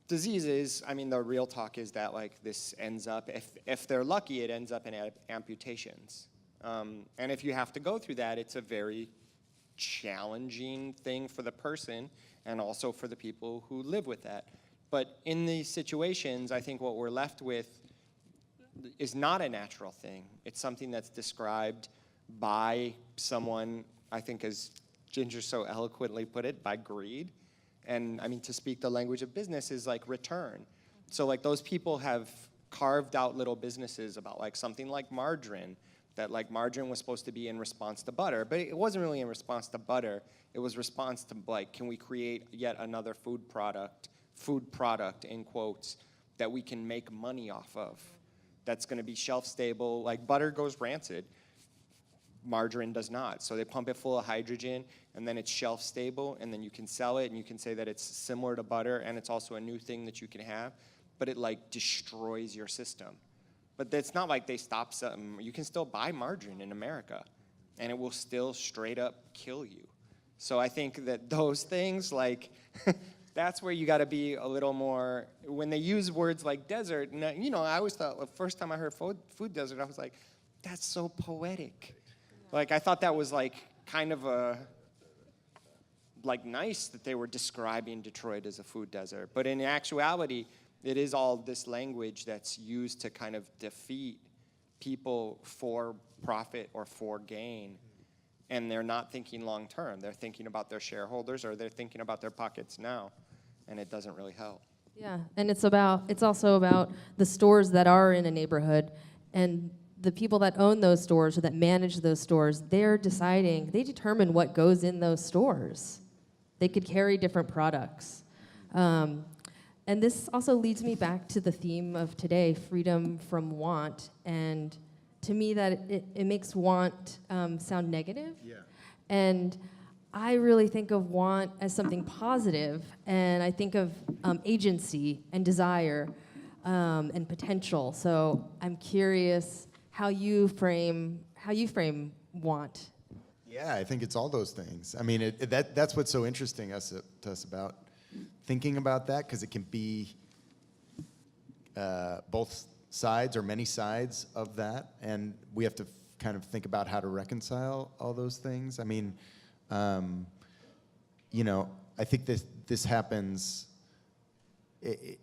diseases, the real talk is that like this ends up, if they're lucky, it ends up in amputations. And if you have to go through that, it's a very challenging thing for the person and also for the people who live with that. But in these situations, I think what we're left with is not a natural thing. It's something that's described by someone, I think as Ginger so eloquently put it, by greed. And to speak the language of business is like return. So like those people have carved out little businesses about like something like margarine, that like margarine was supposed to be in response to butter, but it wasn't really in response to butter. It was response to like, can we create yet another food product in quotes, that we can make money off of, that's gonna be shelf stable. Like butter goes rancid, margarine does not. So they pump it full of hydrogen, and then it's shelf stable, and then you can sell it, and you can say that it's similar to butter, and it's also a new thing that you can have, but it like destroys your system. But it's not like they stop something. You can still buy margarine in America, and it will still straight up kill you. So I think that those things, like, that's where you got to be a little more, when they use words like desert, and I always thought, the first time I heard food desert, I was like, that's so poetic. Like, I thought that was like kind of nice that they were describing Detroit as a food desert. But in actuality, it is all this language that's used to kind of defeat people for profit or for gain. And they're not thinking long term. They're thinking about their shareholders, or they're thinking about their pockets now. And it doesn't really help. Yeah, and it's also about the stores that are in a neighborhood, and the people that own those stores or that manage those stores, they determine what goes in those stores. They could carry different products. And this also leads me back to the theme of today, freedom from want. And to me, that it makes want sound negative. Yeah. And I really think of want as something positive, and I think of agency and desire and potential. So I'm curious how you frame want. Yeah, I think it's all those things. I mean, that's what's so interesting to us about thinking about that, because it can be both sides or many sides of that, and we have to kind of think about how to reconcile all those things. I mean, you know, I think this happens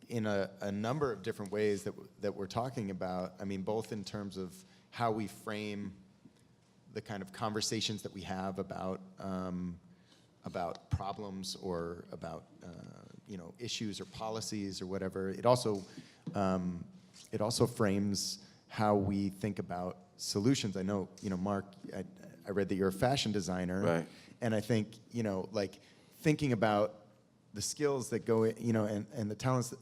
in a number of different ways that we're talking about. I mean, both in terms of how we frame the kind of conversations that we have about problems or about you know, issues or policies or whatever. It also frames how we think about solutions. I know, you know, Mark, I read that you're a fashion designer, Right. And I think, you know, like thinking about the skills that go, you know, and the talents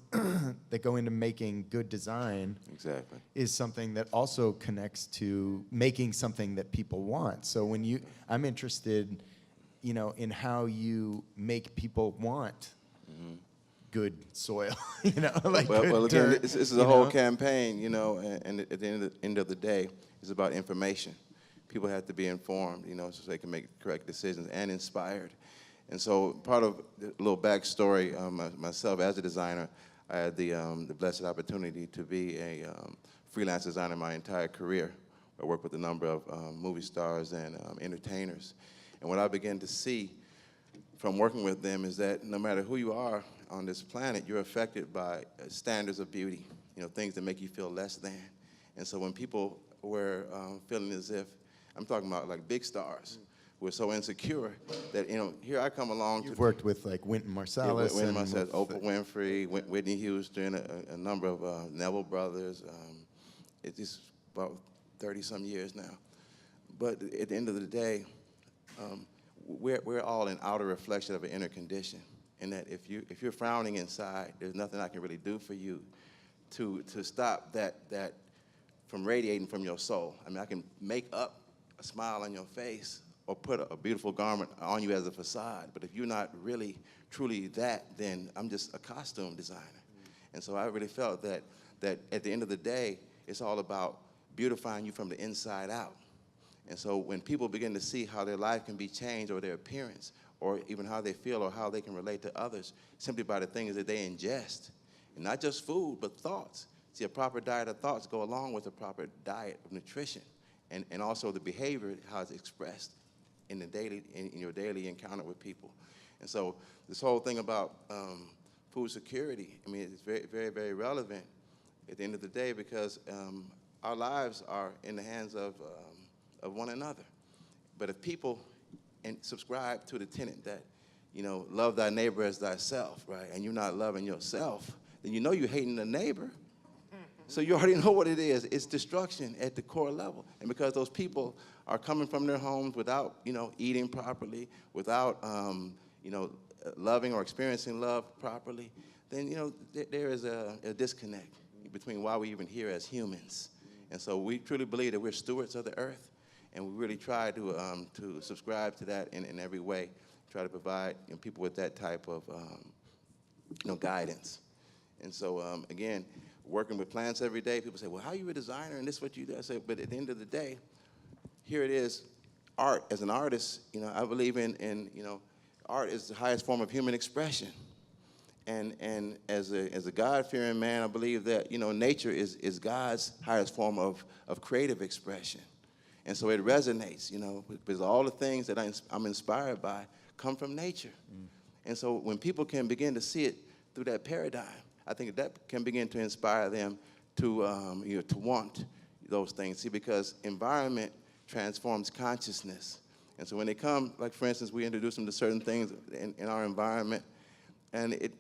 that go into making good design. Exactly. Is something that also connects to making something that people want. So when I'm interested, you know, in how you make people want good soil, you know, like good Well, again, dirt, this is you a whole know? campaign, you know, and at the end of the day, it's about information. People have to be informed, you know, so they can make correct decisions and inspired. And so part of the little backstory, myself as a designer, I had the blessed opportunity to be a freelance designer my entire career. I worked with a number of movie stars and entertainers. And what I began to see from working with them is that no matter who you are on this planet, you're affected by standards of beauty, you know, things that make you feel less than. And so when people were feeling as if, I'm talking about like big stars, were so insecure that, you know, here I come along. You've worked with like Wynton Marsalis. Wynton Marsalis, Oprah Winfrey, Whitney Houston, a number of Neville brothers. It's just about 30-some years now. But at the end of the day, we're all an outer reflection of an inner condition. And that if you're frowning inside, there's nothing I can really do for you to stop that from radiating from your soul. I mean, I can make up a smile on your face or put a beautiful garment on you as a facade. But if you're not really, truly that, then I'm just a costume designer. And so I really felt that at the end of the day, it's all about beautifying you from the inside out. And so when people begin to see how their life can be changed or their appearance or even how they feel or how they can relate to others simply by the things that they ingest, and not just food, but thoughts. See, a proper diet of thoughts go along with a proper diet of nutrition and also the behavior, how it's expressed in your daily encounter with people. And so this whole thing about food security, I mean, it's very, very, very relevant at the end of the day because our lives are in the hands of one another. But if people subscribe to the tenet that, you know, love thy neighbor as thyself, right, and you're not loving yourself, then you know you're hating the neighbor. So you already know what it is. It's destruction at the core level. And because those people are coming from their homes without, you know, eating properly, without, you know, loving or experiencing love properly, then, you know, there is a disconnect between why we're even here as humans. And so we truly believe that we're stewards of the earth, and we really try to subscribe to that in every way, try to provide, you know, people with that type of, you know, guidance. And so, again, working with plants every day, people say, well, how are you a designer and this is what you do? I say, but at the end of the day, here it is, art. As an artist, you know, I believe in you know, art is the highest form of human expression. And as a God-fearing man, I believe that, you know, nature is God's highest form of creative expression. And so it resonates, you know, because all the things that I'm inspired by come from nature. And so when people can begin to see it through that paradigm, I think that can begin to inspire them to, you know, to want those things. See, because environment transforms consciousness. And so when they come, like for instance, we introduce them to certain things in our environment, and it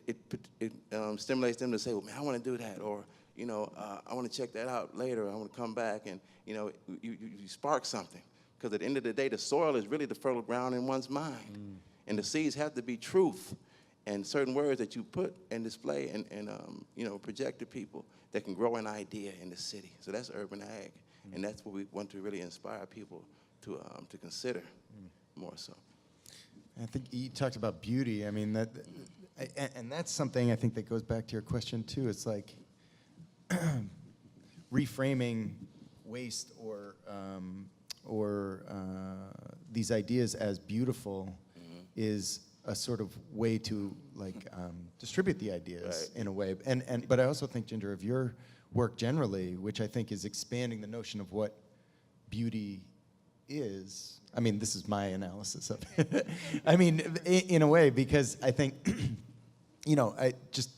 stimulates them to say, well, man, I want to do that, or I want to check that out later. I want to come back, and you spark something. Because at the end of the day, the soil is really the fertile ground in one's mind, and the seeds have to be truth, and certain words that you put and display and project to people that can grow an idea in the city. So that's urban ag, and that's what we want to really inspire people to consider more so. I think you talked about beauty. I mean, and that's something I think that goes back to your question too. It's like reframing waste or these ideas as beautiful is a sort of way to distribute the ideas in a way. But I also think, Ginger, of your work generally, which I think is expanding the notion of what beauty is. I mean, this is my analysis of it. I mean, in a way, because I think, I just,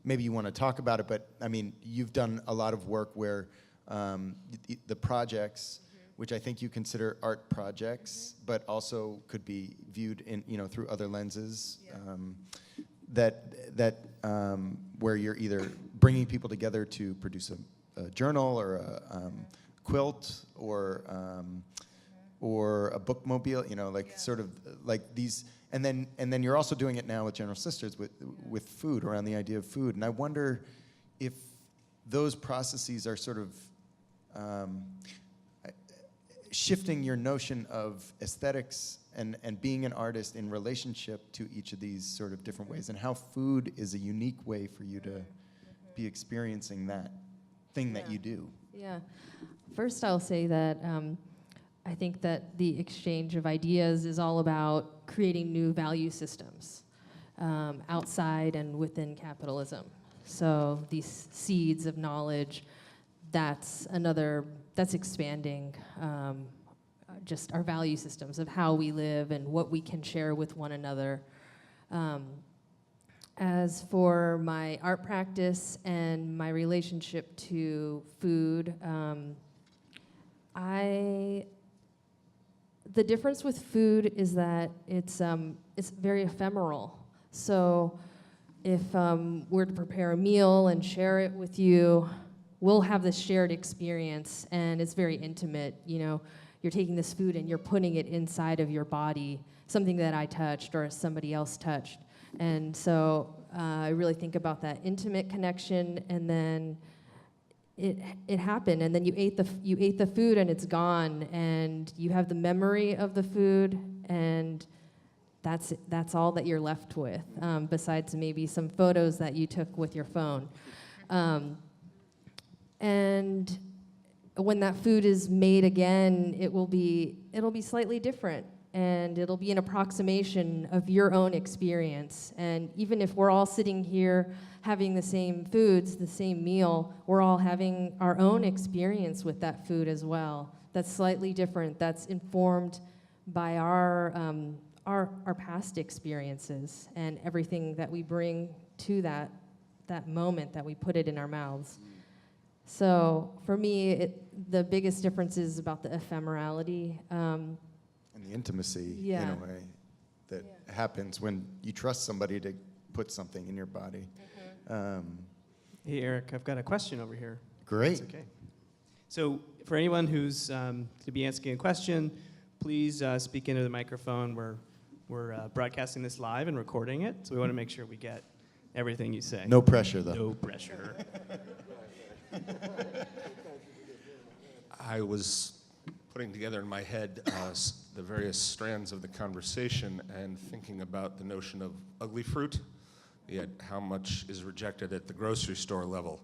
maybe you want to talk about it, but I mean, you've done a lot of work where the projects, which I think you consider art projects, but also could be viewed in, through other lenses, where you're either bringing people together to produce a journal or a quilt or a bookmobile, sort of like these, and then you're also doing it now with General Sisters with food, around the idea of food, and I wonder if those processes are sort of shifting your notion of aesthetics and being an artist in relationship to each of these sort of different ways, and how food is a unique way for you to be experiencing that thing that you do. Yeah. First, I'll say that I think that the exchange of ideas is all about creating new value systems outside and within capitalism. So these seeds of knowledge, that's expanding just our value systems of how we live and what we can share with one another. As for my art practice and my relationship to food, the difference with food is that it's very ephemeral. So if we're to prepare a meal and share it with you, we'll have this shared experience, and it's very intimate. You're taking this food and you're putting it inside of your body, something that I touched or somebody else touched. And so I really think about that intimate connection, and then it happened, and then you ate the food and it's gone, and you have the memory of the food, and that's all that you're left with, besides maybe some photos that you took with your phone. And when that food is made again, it'll be slightly different, and it'll be an approximation of your own experience. And even if we're all sitting here having the same foods, the same meal, we're all having our own experience with that food as well. That's slightly different. That's informed by our past experiences and everything that we bring to that moment that we put it in our mouths. So for me, the biggest difference is about the ephemerality. And the intimacy, in a way, that happens when you trust somebody to put something in your body. Hey, Eric, I've got a question over here. Great. That's okay. So for anyone who's to be asking a question, please speak into the microphone. We're broadcasting this live and recording it, so we want to make sure we get everything you say. No pressure, though. No pressure. I was putting together in my head the various strands of the conversation and thinking about the notion of ugly fruit, yet how much is rejected at the grocery store level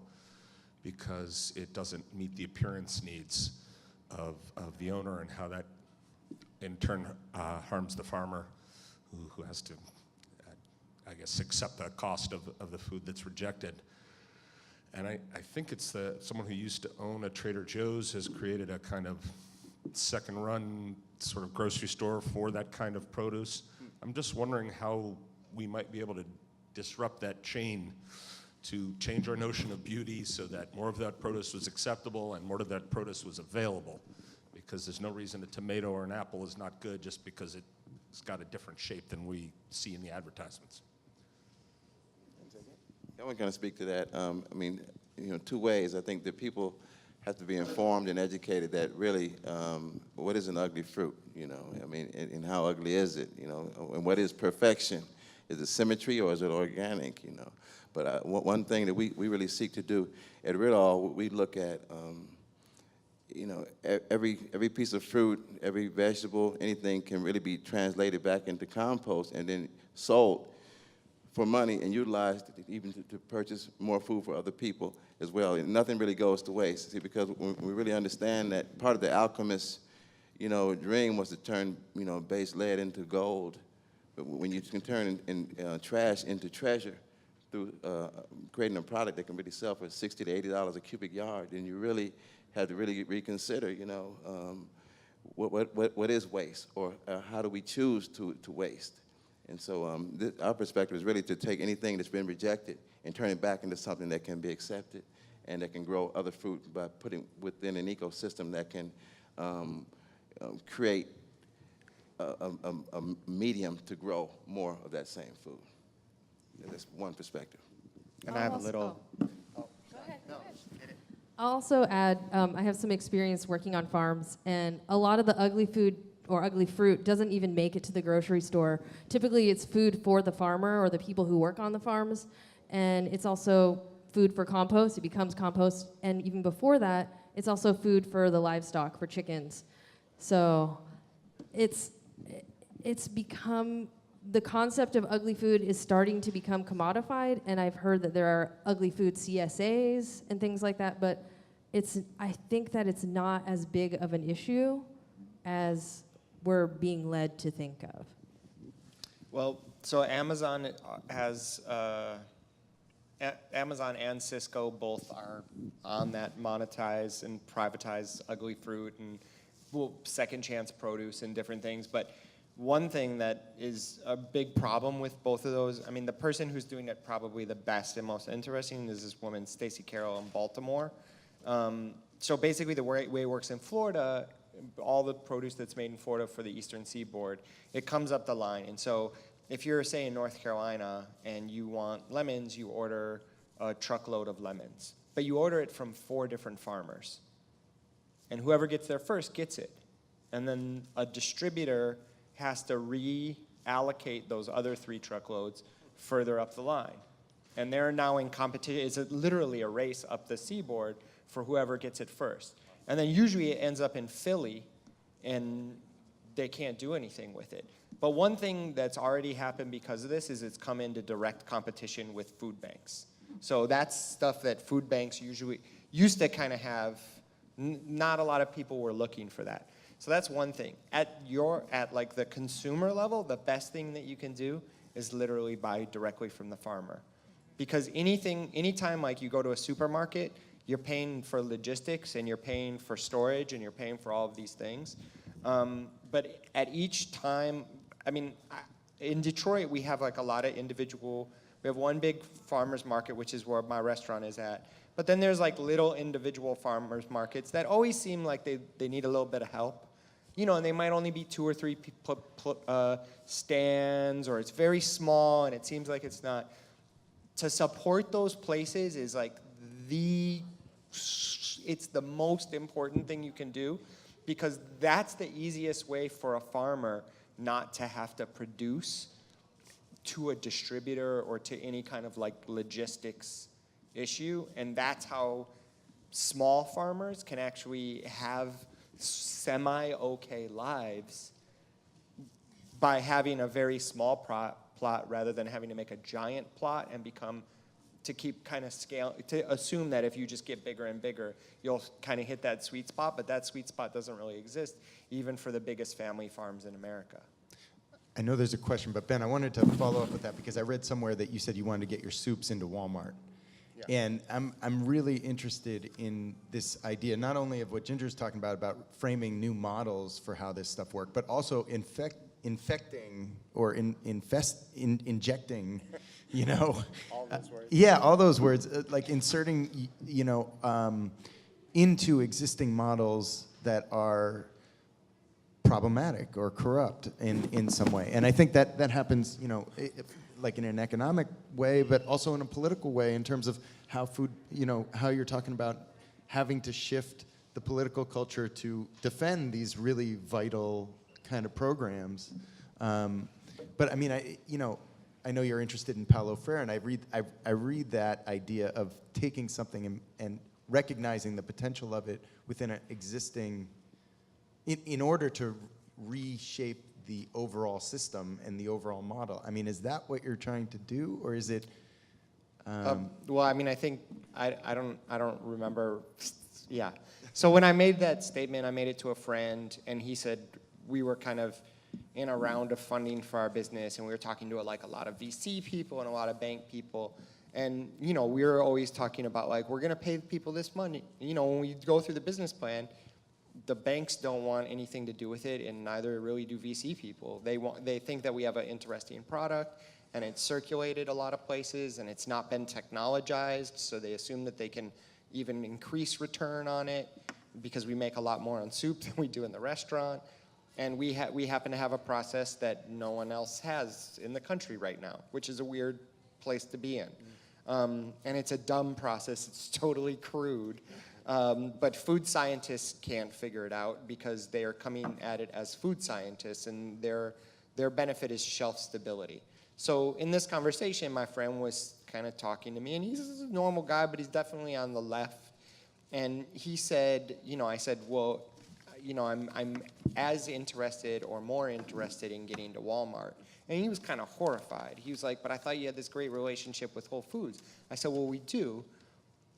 because it doesn't meet the appearance needs of the owner, and how that in turn harms the farmer who has to, I guess, accept the cost of the food that's rejected. And I think it's someone who used to own a Trader Joe's has created a kind of second run sort of grocery store for that kind of produce. I'm just wondering how we might be able to disrupt that chain to change our notion of beauty so that more of that produce was acceptable and more of that produce was available. Because there's no reason a tomato or an apple is not good just because it's got a different shape than we see in the advertisements. I want to kind of speak to that. I mean, two ways. I think that people have to be informed and educated that really, what is an ugly fruit? I mean, and how ugly is it? And what is perfection? Is it symmetry or is it organic? But one thing that we really seek to do at Ridall, we look at, every piece of fruit, every vegetable, anything can really be translated back into compost and then sold for money and utilized even to purchase more food for other people as well. And nothing really goes to waste. See, because when we really understand that part of the alchemist's, dream was to turn, base lead into gold. But when you can turn trash into treasure through creating a product that can really sell for $60 to $80 a cubic yard, then you really have to really reconsider, what is waste, or how do we choose to waste? And so our perspective is really to take anything that's been rejected and turn it back into something that can be accepted and that can grow other fruit by putting within an ecosystem that can create a medium to grow more of that same food. That's one perspective. And I have a little. Go ahead. I'll also add, I have some experience working on farms, and a lot of the ugly food or ugly fruit doesn't even make it to the grocery store. Typically, it's food for the farmer or the people who work on the farms, and it's also food for compost. It becomes compost, and even before that, it's also food for the livestock, for chickens. So it's become, the concept of ugly food is starting to become commodified, and I've heard that there are ugly food CSAs and things like that, but I think that it's not as big of an issue as we're being led to think of. Well, so Amazon has, Amazon and Cisco both are on that monetize and privatize ugly fruit and second chance produce and different things. But one thing that is a big problem with both of those, I mean, the person who's doing it probably the best and most interesting is this woman, Stacey Carroll in Baltimore. So basically the way it works in Florida, all the produce that's made in Florida for the Eastern Seaboard, it comes up the line. And so if you're, say, in North Carolina and you want lemons, you order a truckload of lemons. But you order it from 4 different farmers. And whoever gets there first gets it. And then a distributor has to reallocate those other 3 truckloads further up the line. And they're now in competition. It's literally a race up the seaboard for whoever gets it first. And then usually it ends up in Philly, and they can't do anything with it. But one thing that's already happened because of this is it's come into direct competition with food banks. So that's stuff that food banks usually used to kind of have. Not a lot of people were looking for that. So that's one thing. At like the consumer level, the best thing that you can do is literally buy directly from the farmer. Because anytime like you go to a supermarket, you're paying for logistics and you're paying for storage and you're paying for all of these things. But at each time, I mean, in Detroit, we have like a lot of we have one big farmer's market, which is where my restaurant is at. But then there's like little individual farmers markets that always seem like they need a little bit of help. And they might only be 2 or 3 stands, or it's very small and it seems like it's not. To support those places is like it's the most important thing you can do, because that's the easiest way for a farmer not to have to produce to a distributor or to any kind of like logistics issue. And that's how small farmers can actually have semi-okay lives by having a very small plot rather than having to make a giant plot and to assume that if you just get bigger and bigger, you'll kind of hit that sweet spot, but that sweet spot doesn't really exist, even for the biggest family farms in America. I know there's a question, but Ben, I wanted to follow up with that because I read somewhere that you said you wanted to get your soups into Walmart. Yeah. And I'm really interested in this idea, not only of what Ginger's talking about framing new models for how this stuff works, but also infecting or injecting, all those words. Yeah, all those words, like inserting, into existing models that are problematic or corrupt in some way. And I think that happens, like in an economic way, but also in a political way in terms of how food, how you're talking about having to shift the political culture to defend these really vital kind of programs. But I mean, I know you're interested in Paulo Freire, and I read that idea of taking something and recognizing the potential of it within an existing, in order to reshape the overall system and the overall model. I mean, is that what you're trying to do, or is it? Well, I mean, I think I don't remember. Yeah. So when I made that statement, I made it to a friend, and he said we were kind of in a round of funding for our business, and we were talking to a lot of VC people and a lot of bank people, and we were always talking about we're gonna pay people this money. When we go through the business plan, the banks don't want anything to do with it, and neither really do VC people. They think that we have an interesting product, and it's circulated a lot of places, and it's not been technologized, so they assume that they can even increase return on it because we make a lot more on soup than we do in the restaurant. And we happen to have a process that no one else has in the country right now, which is a weird place to be in. And it's a dumb process. It's totally crude. But food scientists can't figure it out because they are coming at it as food scientists, and their benefit is shelf stability. So in this conversation, my friend was kind of talking to me, and he's a normal guy, but he's definitely on the left. And he said, I said, well, I'm as interested or more interested in getting to Walmart. And he was kind of horrified. He was like, but I thought you had this great relationship with Whole Foods. I said, well, we do,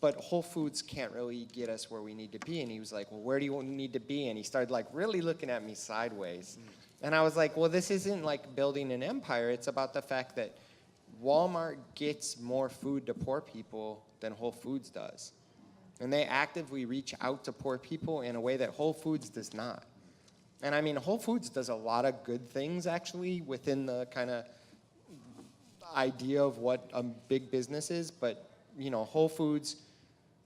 but Whole Foods can't really get us where we need to be. And he was like, well, where do you need to be? And he started really looking at me sideways. And I was like, well, this isn't like building an empire. It's about the fact that Walmart gets more food to poor people than Whole Foods does. And they actively reach out to poor people in a way that Whole Foods does not. And I mean, Whole Foods does a lot of good things, actually, within the kind of idea of what a big business is. But, Whole Foods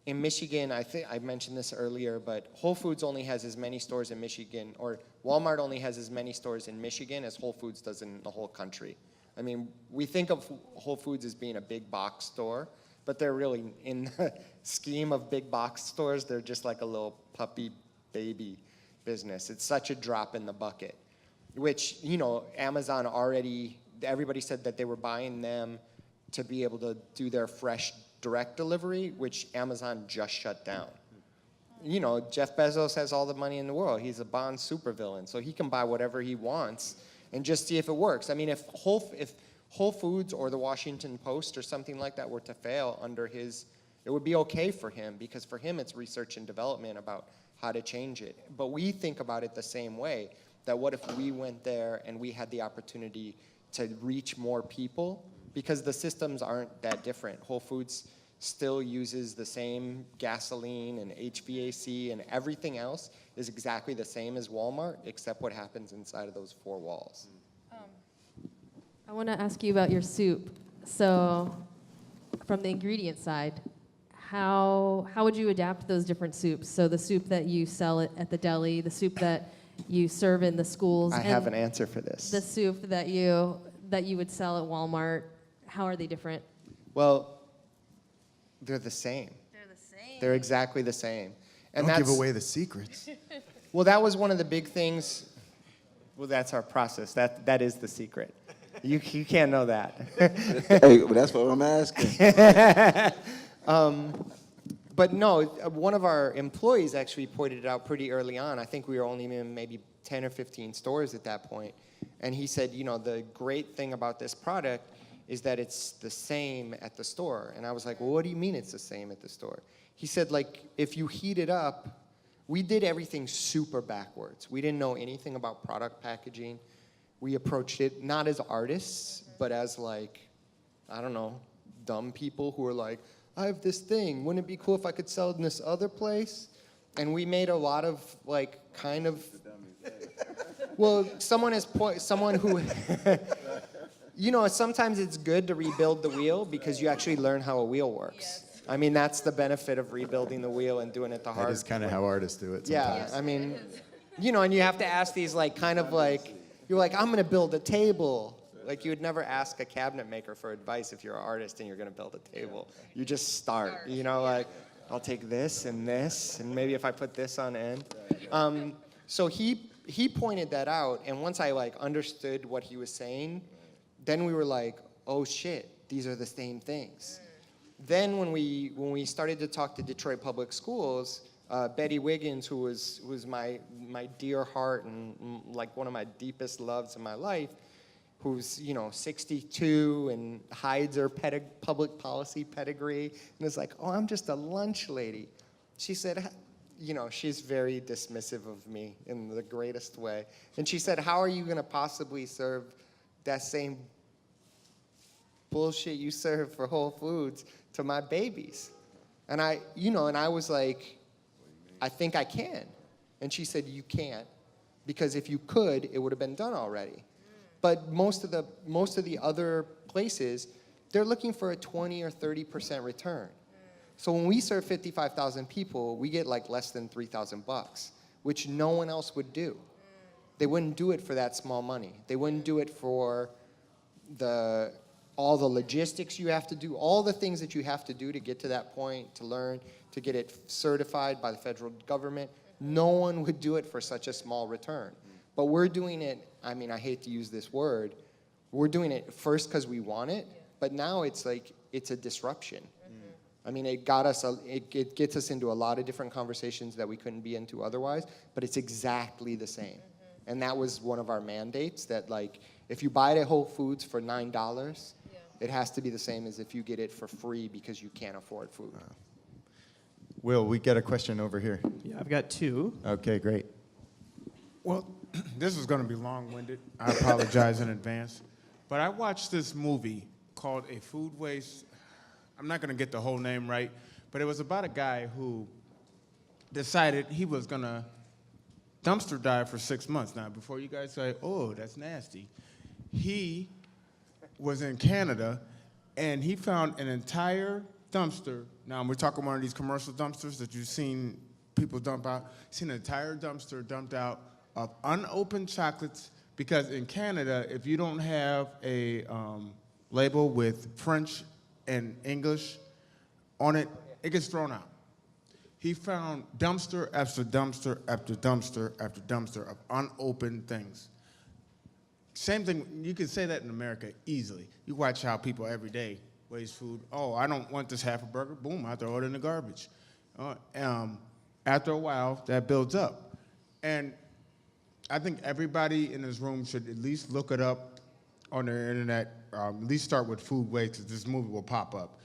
in Michigan, I think I mentioned this earlier, but Whole Foods only has as many stores in Michigan, or Walmart only has as many stores in Michigan as Whole Foods does in the whole country. I mean, we think of Whole Foods as being a big box store, but they're really, in the scheme of big box stores, they're just like a little puppy baby business. It's such a drop in the bucket, which, Amazon already, everybody said that they were buying them to be able to do their fresh direct delivery, which Amazon just shut down. Jeff Bezos has all the money in the world. He's a Bond supervillain, so he can buy whatever he wants and just see if it works. I mean, if Whole Foods or the Washington Post or something like that were to fail under his, it would be okay for him, because for him it's research and development about how to change it. But we think about it the same way, that what if we went there and we had the opportunity to reach more people, because the systems aren't that different. Whole Foods still uses the same gasoline and HVAC, and everything else is exactly the same as Walmart, except what happens inside of those four walls. I want to ask you about your soup. So, from the ingredient side, how would you adapt those different soups? So the soup that you sell at the deli, the soup that you serve in the schools. I have an answer for this. The soup that you would sell at Walmart, how are they different? Well, they're the same. They're the same. They're exactly the same. And Don't give away the secrets. Well, that was one of the big things. Well, that's our process. That is the secret. You can't know that. Hey, well, that's what I'm asking. But no, one of our employees actually pointed it out pretty early on. I think we were only in maybe 10 or 15 stores at that point. And he said, the great thing about this product is that it's the same at the store. And I was like, well, what do you mean it's the same at the store? He said, if you heat it up, we did everything super backwards. We didn't know anything about product packaging. We approached it not as artists, but as dumb people who were like, I have this thing. Wouldn't it be cool if I could sell it in this other place? And we made a lot of well, someone who, sometimes it's good to rebuild the wheel because you actually learn how a wheel works. Yes. I mean, that's the benefit of rebuilding the wheel and doing it the hard way. That is kind of how artists do it sometimes. Yeah, I mean, You know, and you have to ask these like kind of like, you're like, I'm gonna build a table. Like you would never ask a cabinet maker for advice if you're an artist and you're gonna build a table. You just start, you know, like, I'll take this, and maybe if I put this on end. So he pointed that out, and once I like understood what he was saying, then we were like, oh shit, these are the same things. Then when we started to talk to Detroit Public Schools, Betty Wiggins, who was my dear heart and like one of my deepest loves in my life, who's 62 and hides her public policy pedigree and is like, oh, I'm just a lunch lady. She said, she's very dismissive of me in the greatest way. And she said, how are you gonna possibly serve that same bullshit you serve for Whole Foods to my babies? And I was like, I think I can. And she said, you can't, because if you could, it would have been done already. But most of the other places, they're looking for a 20 or 30% return. So when we serve 55,000 people, we get like less than $3,000, which no one else would do. They wouldn't do it for that small money. They wouldn't do it for all the logistics you have to do, all the things that you have to do to get to that point, to learn, to get it certified by the federal government. No one would do it for such a small return. But we're doing it, I mean, I hate to use this word, we're doing it first because we want it, but now it's like, it's a disruption. I mean, it gets us into a lot of different conversations that we couldn't be into otherwise, but it's exactly the same. And that was one of our mandates, that like, if you buy it at Whole Foods for $9, it has to be the same as if you get it for free because you can't afford food. Will, we get a question over here. Yeah, I've got two. Okay, great. Well, this is going to be long-winded. I apologize in advance. But I watched this movie called A Food Waste. I'm not going to get the whole name right, but it was about a guy who decided he was going to dumpster dive for 6 months. Now, before you guys say, oh, that's nasty, he was in Canada, and he found an entire dumpster. Now, we're talking one of these commercial dumpsters that you've seen people dump out. Seen an entire dumpster dumped out of unopened chocolates, because in Canada, if you don't have a label with French and English on it, it gets thrown out. He found dumpster after dumpster after dumpster after dumpster of unopened things. Same thing, you can say that in America easily. You watch how people every day waste food. Oh, I don't want this half a burger. Boom, I throw it in the garbage. After a while, that builds up. And I think everybody in this room should at least look it up on the internet, at least start with food waste, because this movie will pop up.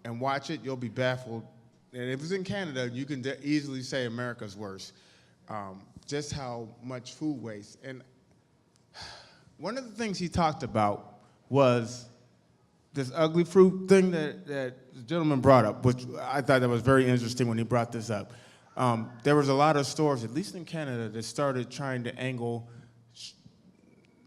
And watch it, you'll be baffled. And if it's in Canada, you can easily say America's worse. Just how much food waste. And one of the things he talked about was this ugly fruit thing that the gentleman brought up, which I thought that was very interesting when he brought this up. There was a lot of stores, at least in Canada, that started trying to angle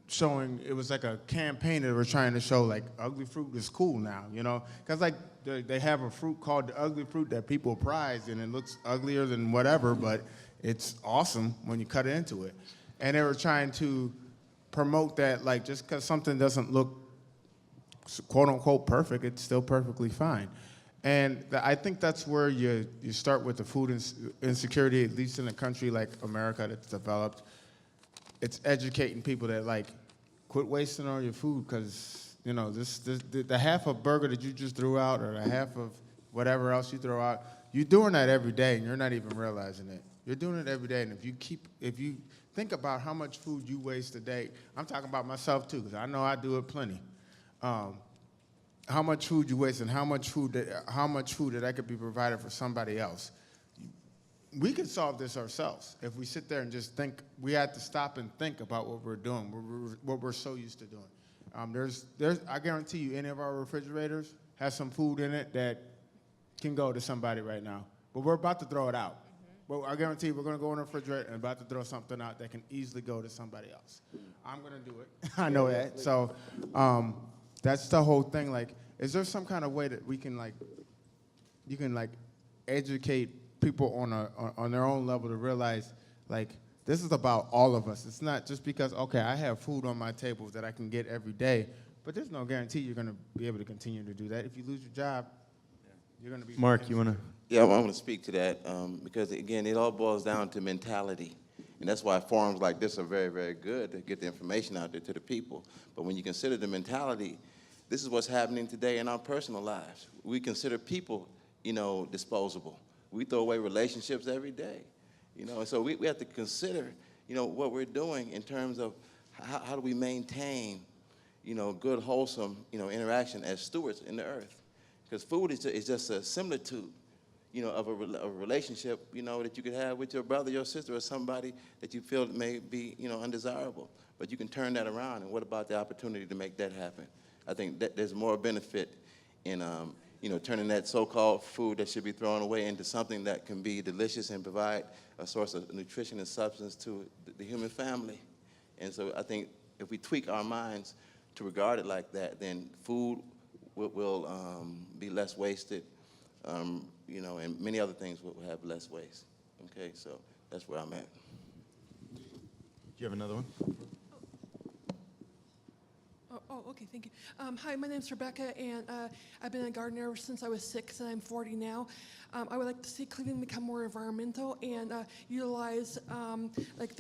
showing, it was like a campaign that were trying to show like ugly fruit is cool now, you know? Because like they have a fruit called the ugly fruit that people prize, and it looks uglier than whatever, but it's awesome when you cut into it. And they were trying to promote that, like, just because something doesn't look quote unquote perfect, it's still perfectly fine. And I think that's where you start with the food insecurity, at least in a country like America that's developed. It's educating people that, like, quit wasting all your food, because, you know, the half of burger that you just threw out, or the half of whatever else you throw out, you're doing that every day and you're not even realizing it. You're doing it every day, and if you think about how much food you waste a day, I'm talking about myself too, because I know I do it plenty. How much food you waste, and how much food that could be provided for somebody else. We can solve this ourselves if we sit there and just think. We have to stop and think about what we're doing, what we're so used to doing. I guarantee you, any of our refrigerators has some food in it that can go to somebody right now, but we're about to throw it out. Well, I guarantee you, we're going to go in the refrigerator and about to throw something out that can easily go to somebody else. I'm going to do it. I know that. So that's the whole thing. Like, is there some kind of way that we can, like, educate people on their own level to realize, like, This is about all of us. It's not just because, okay, I have food on my table that I can get every day, but there's no guarantee you're going to be able to continue to do that. If you lose your job, you're going to be... Mark, you want to? Yeah, I want to speak to that because, again, it all boils down to mentality. And that's why forums like this are very, very good to get the information out there to the people. But when you consider the mentality, this is what's happening today in our personal lives. We consider people, disposable. We throw away relationships every day, and so we have to consider, what we're doing in terms of how do we maintain, good, wholesome, interaction as stewards in the earth. Because food is just a similitude, of a relationship, that you could have with your brother, your sister, or somebody that you feel may be, undesirable. But you can turn that around, and what about the opportunity to make that happen? I think that there's more benefit in, turning that so-called food that should be thrown away into something that can be delicious and provide a source of nutrition and substance to the human family. And so I think if we tweak our minds to regard it like that, then food will be less wasted, and many other things will have less waste. Okay, so that's where I'm at. Do you have another one? Okay, thank you. Hi, my name's Rebecca, and I've been a gardener since I was 6, and I'm 40 now. I would like to see Cleveland become more environmental and utilize like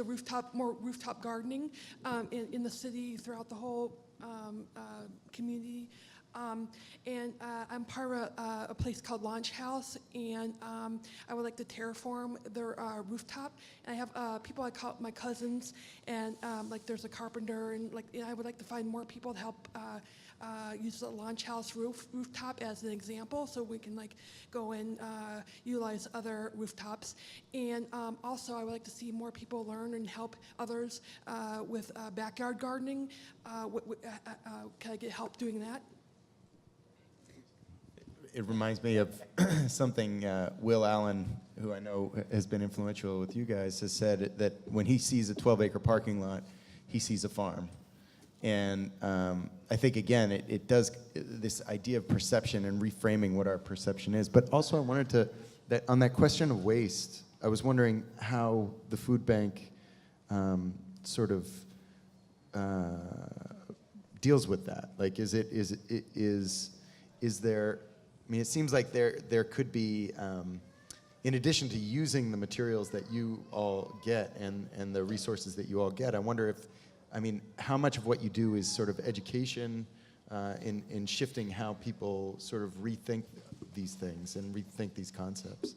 more rooftop gardening in the city throughout the whole community. And I'm part of a place called Launch House, and I would like to terraform their rooftop. And I have people I call my cousins, and like there's a carpenter, and I would like to find more people to help use the Launch House rooftop as an example, so we can go and utilize other rooftops. And also, I would like to see more people learn and help others with backyard gardening. Can I get help doing that? It reminds me of something Will Allen, who I know has been influential with you guys, has said that when he sees a 12-acre parking lot, he sees a farm. And I think, again, it does this idea of perception and reframing what our perception is. But also I wanted to, on that question of waste, I was wondering how the food bank sort of deals with that. Like, is there, I mean, it seems like there could be, in addition to using the materials that you all get and the resources that you all get, I wonder if, I mean, how much of what you do is sort of education in shifting how people sort of rethink these things and rethink these concepts?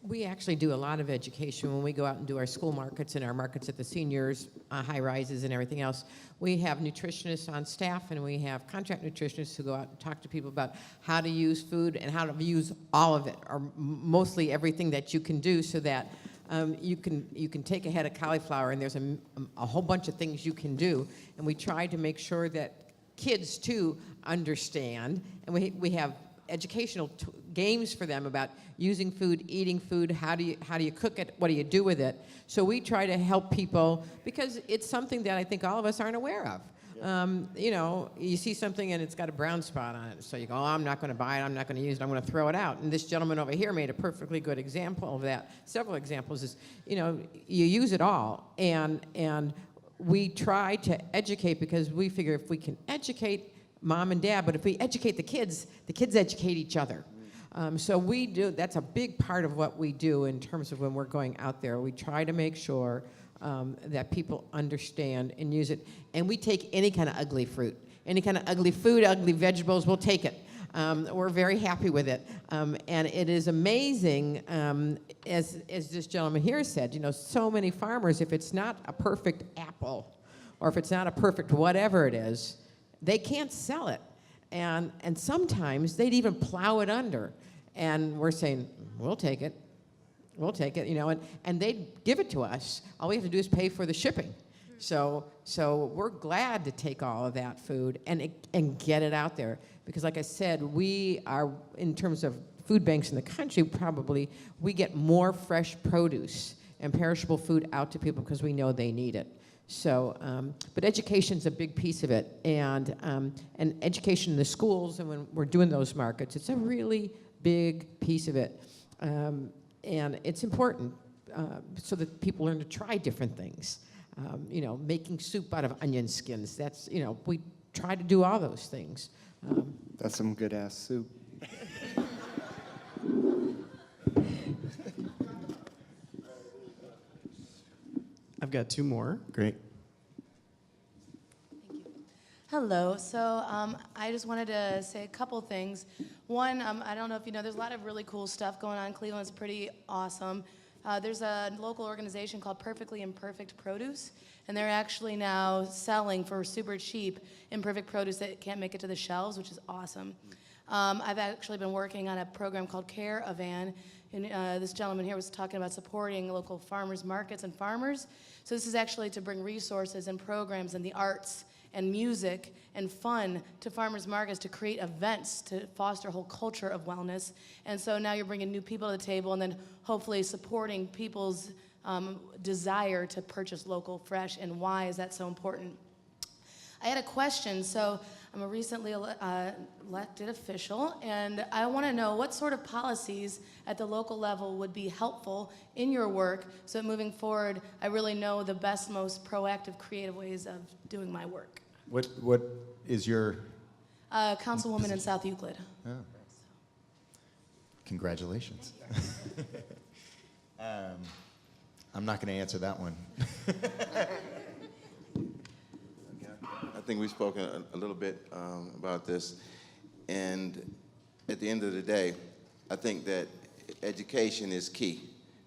We actually do a lot of education when we go out and do our school markets and our markets at the seniors, high rises and everything else. We have nutritionists on staff, and we have contract nutritionists who go out and talk to people about how to use food and how to use all of it, or mostly everything that you can do, so that you can take a head of cauliflower, and there's a whole bunch of things you can do. And we try to make sure that kids too understand, and we have educational games for them about using food, eating food, how do you cook it, what do you do with it. So we try to help people, because it's something that I think all of us aren't aware of. Yeah. You see something and it's got a brown spot on it, so you go, oh, I'm not going to buy it, I'm not going to use it, I'm going to throw it out. And this gentleman over here made a perfectly good example of that. Several examples is, you use it all, and we try to educate, because we figure if we can educate mom and dad, but if we educate the kids educate each other. So we do, that's a big part of what we do in terms of when we're going out there. We try to make sure that people understand and use it. And we take any kind of ugly fruit, any kind of ugly food, ugly vegetables, we'll take it. We're very happy with it. And it is amazing, as this gentleman here said, so many farmers, if it's not a perfect apple, or if it's not a perfect whatever it is, they can't sell it. And sometimes they'd even plow it under. And we're saying, we'll take it, and they'd give it to us. All we have to do is pay for the shipping. So we're glad to take all of that food and get it out there. Because like I said, we are, in terms of food banks in the country, we get more fresh produce and perishable food out to people because we know they need it. So, but education's a big piece of it, and education in the schools, and when we're doing those markets, it's a really big piece of it, and it's important. so that people learn to try different things. You know, making soup out of onion skins. That's, you know, we try to do all those things. That's some good ass soup. I've got two more. Great. Hello. So I just wanted to say a couple things. One, I don't know if you know, there's a lot of really cool stuff going on in Cleveland. It's pretty awesome. There's a local organization called Perfectly Imperfect Produce, and they're actually now selling for super cheap imperfect produce that can't make it to the shelves, which is awesome. I've actually been working on a program called Caravan, and this gentleman here was talking about supporting local farmers markets and farmers. So this is actually to bring resources and programs in the arts and music and fun to farmers markets to create events to foster a whole culture of wellness. And so now you're bringing new people to the table and then hopefully supporting people's desire to purchase local, fresh, and why is that so important? I had a question. So I'm a recently elected official, and I want to know what sort of policies at the local level would be helpful in your work so that moving forward, I really know the best, most proactive, creative ways of doing my work. What is your... Councilwoman in South Euclid. Oh. Congratulations. I'm not going to answer that one. I think we've spoken a little bit about this, and at the end of the day, I think that education is key.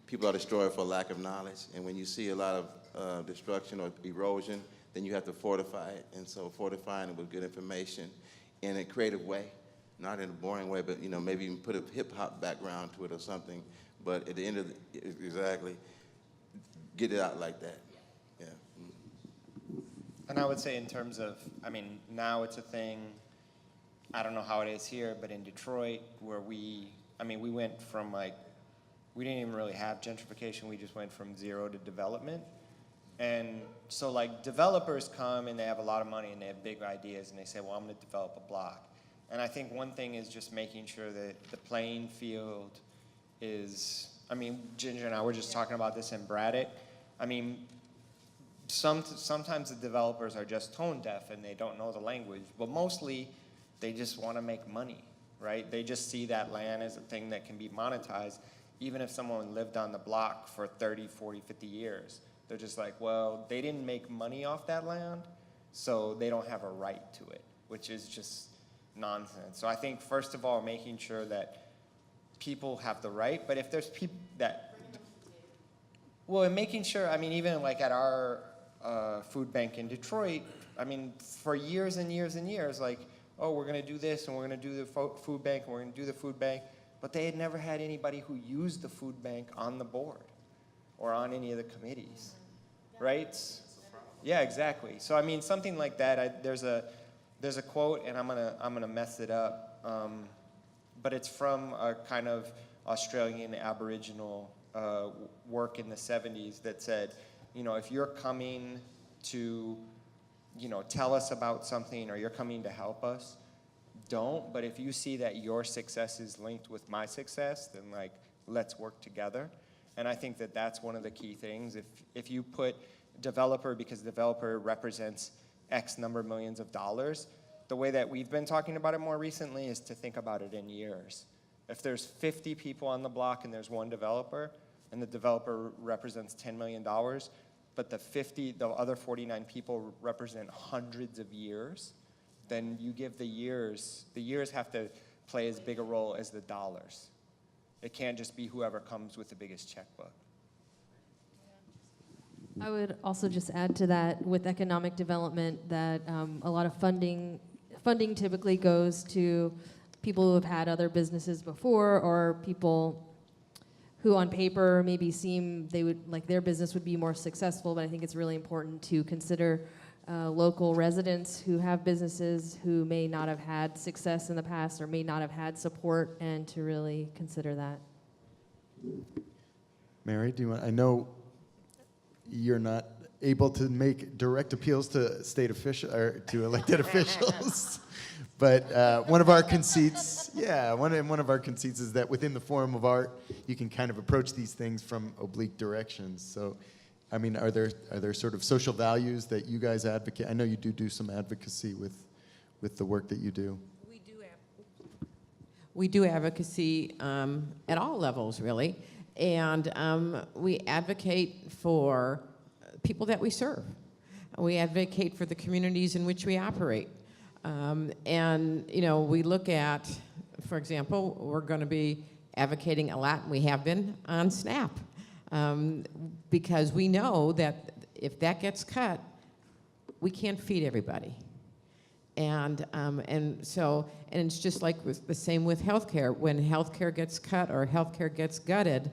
People are destroyed for lack of knowledge, and when you see a lot of destruction or erosion, then you have to fortify it, and so fortifying it with good information in a creative way, not in a boring way, but you know, maybe even put a hip-hop background to it or something, but at the end of the, exactly, get it out like that. Yeah. And I would say in terms of, I mean, now it's a thing, I don't know how it is here, but in Detroit, where we went from like, we didn't even really have gentrification, we just went from zero to development. And so like developers come and they have a lot of money and they have big ideas and they say, well, I'm gonna develop a block. And I think one thing is just making sure that the playing field is, I mean, Ginger and I were just talking about this in Braddock. I mean, sometimes the developers are just tone deaf and they don't know the language, but mostly they just want to make money, right? They just see that land as a thing that can be monetized, even if someone lived on the block for 30, 40, 50 years. They're just like, well, they didn't make money off that land, so they don't have a right to it, which is just nonsense. So I think, first of all, making sure that people have the right, but if there's people that, well, and making sure, I mean, even like at our food bank in Detroit, I mean, for years and years and years, like, oh, we're gonna do this, and we're gonna do the food bank, and we're gonna do the food bank, but they had never had anybody who used the food bank on the board or on any of the committees, right? Yeah, exactly. So I mean, something like that. There's a quote, and I'm gonna mess it up, but it's from a kind of Australian Aboriginal work in the 70s that said, you know, if you're coming to, you know, tell us about something or you're coming to help us, don't. But if you see that your success is linked with my success, then like, let's work together. And I think that that's one of the key things. If you put developer, because developer represents X number of millions of dollars, the way that we've been talking about it more recently is to think about it in years. If there's 50 people on the block and there's one developer, and the developer represents $10 million, but the other 49 people represent hundreds of years, then you give the years have to play as big a role as the dollars. It can't just be whoever comes with the biggest checkbook. I would also just add to that with economic development that a lot of funding typically goes to people who have had other businesses before, or people who on paper maybe seem they would like their business would be more successful, but I think it's really important to consider local residents who have businesses who may not have had success in the past or may not have had support, and to really consider that. Mary, do you want, I know you're not able to make direct appeals to state official or to elected officials, But one of our conceits, one of our conceits is that within the form of art, you can kind of approach these things from oblique directions. So, I mean, are there sort of social values that you guys advocate? I know you do some advocacy with the work that you do. We do advocacy at all levels, really, and we advocate for people that we serve. We advocate for the communities in which we operate. And, you know, we look at, for example, we're going to be advocating a lot, and we have been, on SNAP. Because we know that if that gets cut, we can't feed everybody. And it's just like the same with healthcare. When healthcare gets cut or healthcare gets gutted,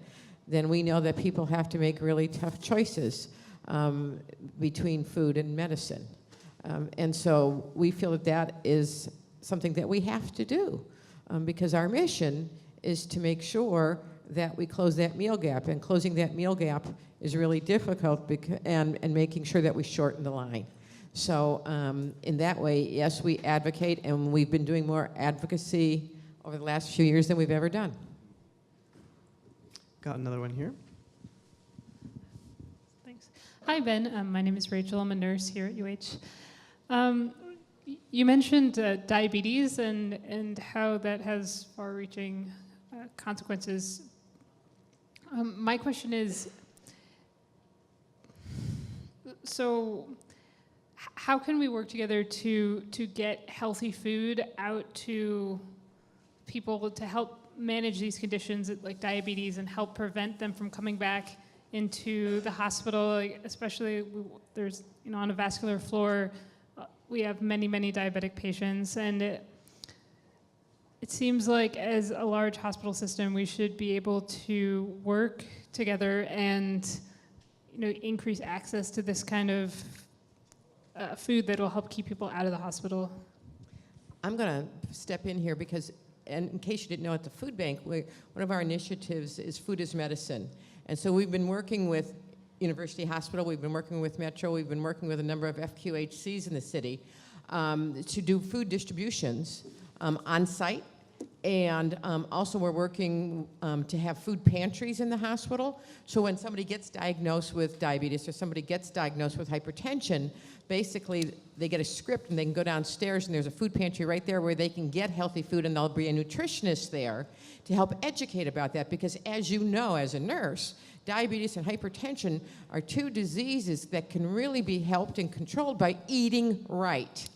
then we know that people have to make really tough choices between food and medicine. And so we feel that that is something that we have to do because our mission is to make sure that we close that meal gap. And closing that meal gap is really difficult and making sure that we shorten the line. So in that way, yes, we advocate, and we've been doing more advocacy over the last few years than we've ever done. Got another one here. Thanks. Hi, Ben. My name is Rachel. I'm a nurse here at UH. You mentioned diabetes and how that has far-reaching consequences. My question is, so how can we work together to get healthy food out to people to help manage these conditions like diabetes and help prevent them from coming back into the hospital, especially there's, you know, on a vascular floor, we have many, many diabetic patients, and it seems like as a large hospital system, we should be able to work together and, you know, increase access to this kind of food that will help keep people out of the hospital. I'm going to step in here because, and in case you didn't know, at the food bank, one of our initiatives is Food is Medicine. And so we've been working with University Hospital, we've been working with Metro, we've been working with a number of FQHCs in the city to do food distributions on site. And also we're working to have food pantries in the hospital. So when somebody gets diagnosed with diabetes or somebody gets diagnosed with hypertension, basically they get a script and they can go downstairs and there's a food pantry right there where they can get healthy food, and there'll be a nutritionist there to help educate about that. Because as you know, as a nurse, diabetes and hypertension are two diseases that can really be helped and controlled by eating right.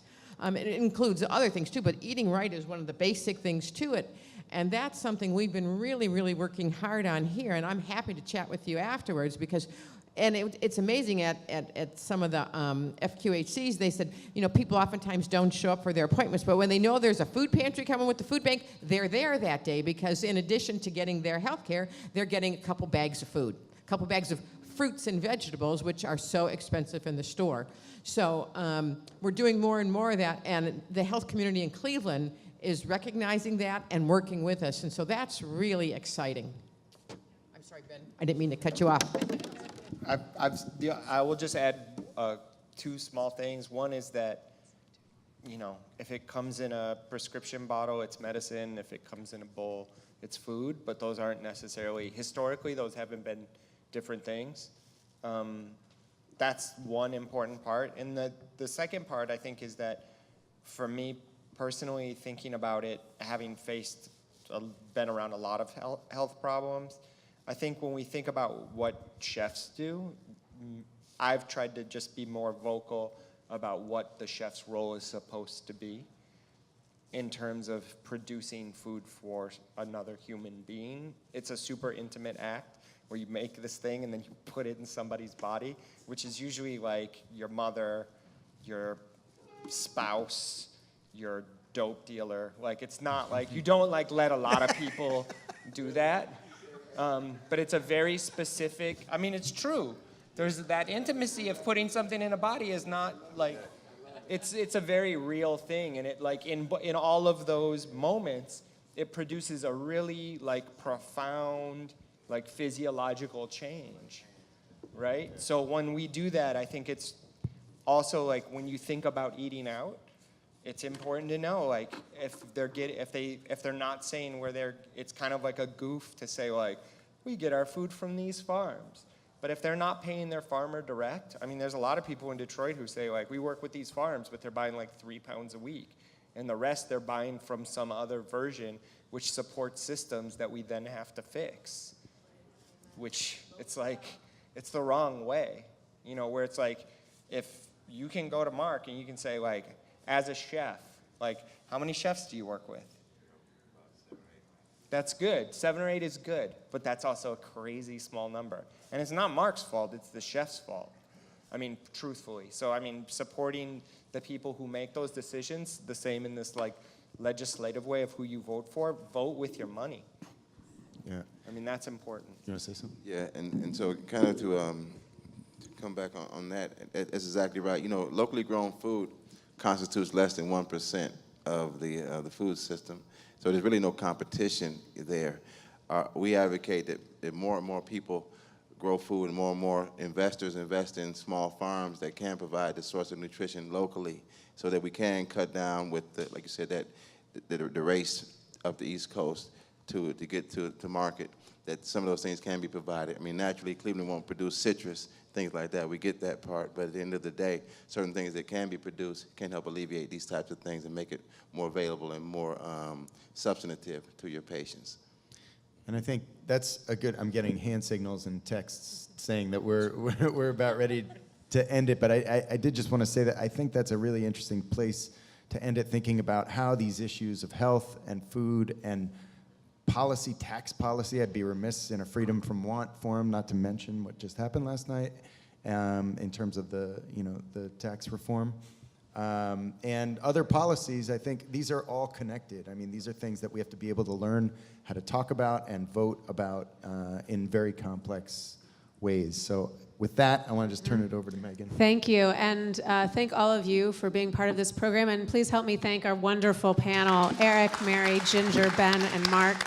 It includes other things too, but eating right is one of the basic things to it. And that's something we've been really, really working hard on here, and I'm happy to chat with you afterwards because, it's amazing at some of the FQHCs, they said, you know, people oftentimes don't show up for their appointments, but when they know there's a food pantry coming with the food bank, they're there that day because in addition to getting their health care, they're getting a couple bags of food, a couple bags of fruits and vegetables, which are so expensive in the store. So we're doing more and more of that, and the health community in Cleveland is recognizing that and working with us, and so that's really exciting. I'm sorry, Ben. I didn't mean to cut you off. I will just add two small things. One is that, you know, if it comes in a prescription bottle, it's medicine. If it comes in a bowl, it's food. But those aren't necessarily, historically, those haven't been different things. That's one important part. And the second part, I think, is that for me personally, thinking about it, having been around a lot of health problems, I think when we think about what chefs do, I've tried to just be more vocal about what the chef's role is supposed to be in terms of producing food for another human being. It's a super intimate act where you make this thing and then you put it in somebody's body, which is usually like your mother, your spouse, your dope dealer. Like, it's not like, you don't like let a lot of people do that. But it's a very specific, I mean, it's true. There's that intimacy of putting something in a body is not like, it's a very real thing. And it, like, in all of those moments, it produces a really, like, profound, like, physiological change, right? So when we do that, I think it's also, like, when you think about eating out, it's important to know, like, if they're not saying where it's kind of like a goof to say, like, we get our food from these farms. But if they're not paying their farmer direct, I mean, there's a lot of people in Detroit who say, like, we work with these farms, but they're buying like 3 pounds a week. And the rest they're buying from some other version which supports systems that we then have to fix. Which, it's like, it's the wrong way. You know, where it's like, if you can go to Mark and you can say, like, as a chef, like, how many chefs do you work with? That's good. 7 or 8 is good, but that's also a crazy small number. And it's not Mark's fault, it's the chef's fault. I mean, truthfully. So, I mean, supporting the people who make those decisions, the same in this, like, legislative way of who you vote for, vote with your money. Yeah. I mean, that's important. You want to say something? Yeah, and so kind of to come back on that, that's exactly right. You know, locally grown food constitutes less than 1% of the food system. So there's really no competition there. We advocate that more and more people grow food and more investors invest in small farms that can provide the source of nutrition locally so that we can cut down with, like you said, that the race of the East Coast to get to market, that some of those things can be provided. I mean, naturally, Cleveland won't produce citrus, things like that. We get that part, but at the end of the day, certain things that can be produced can help alleviate these types of things and make it more available and more substantive to your patients. And I think that's a good, I'm getting hand signals and texts saying that we're about ready to end it, but I did just want to say that I think that's a really interesting place to end it, thinking about how these issues of health and food and policy, tax policy, I'd be remiss in a Freedom from Want forum not to mention what just happened last night in terms of the tax reform. And other policies, I think these are all connected. I mean, these are things that we have to be able to learn how to talk about and vote about in very complex ways. So with that, I want to just turn it over to Megan. Thank you, and thank all of you for being part of this program, and please help me thank our wonderful panel, Eric, Mary, Ginger, Ben, and Mark.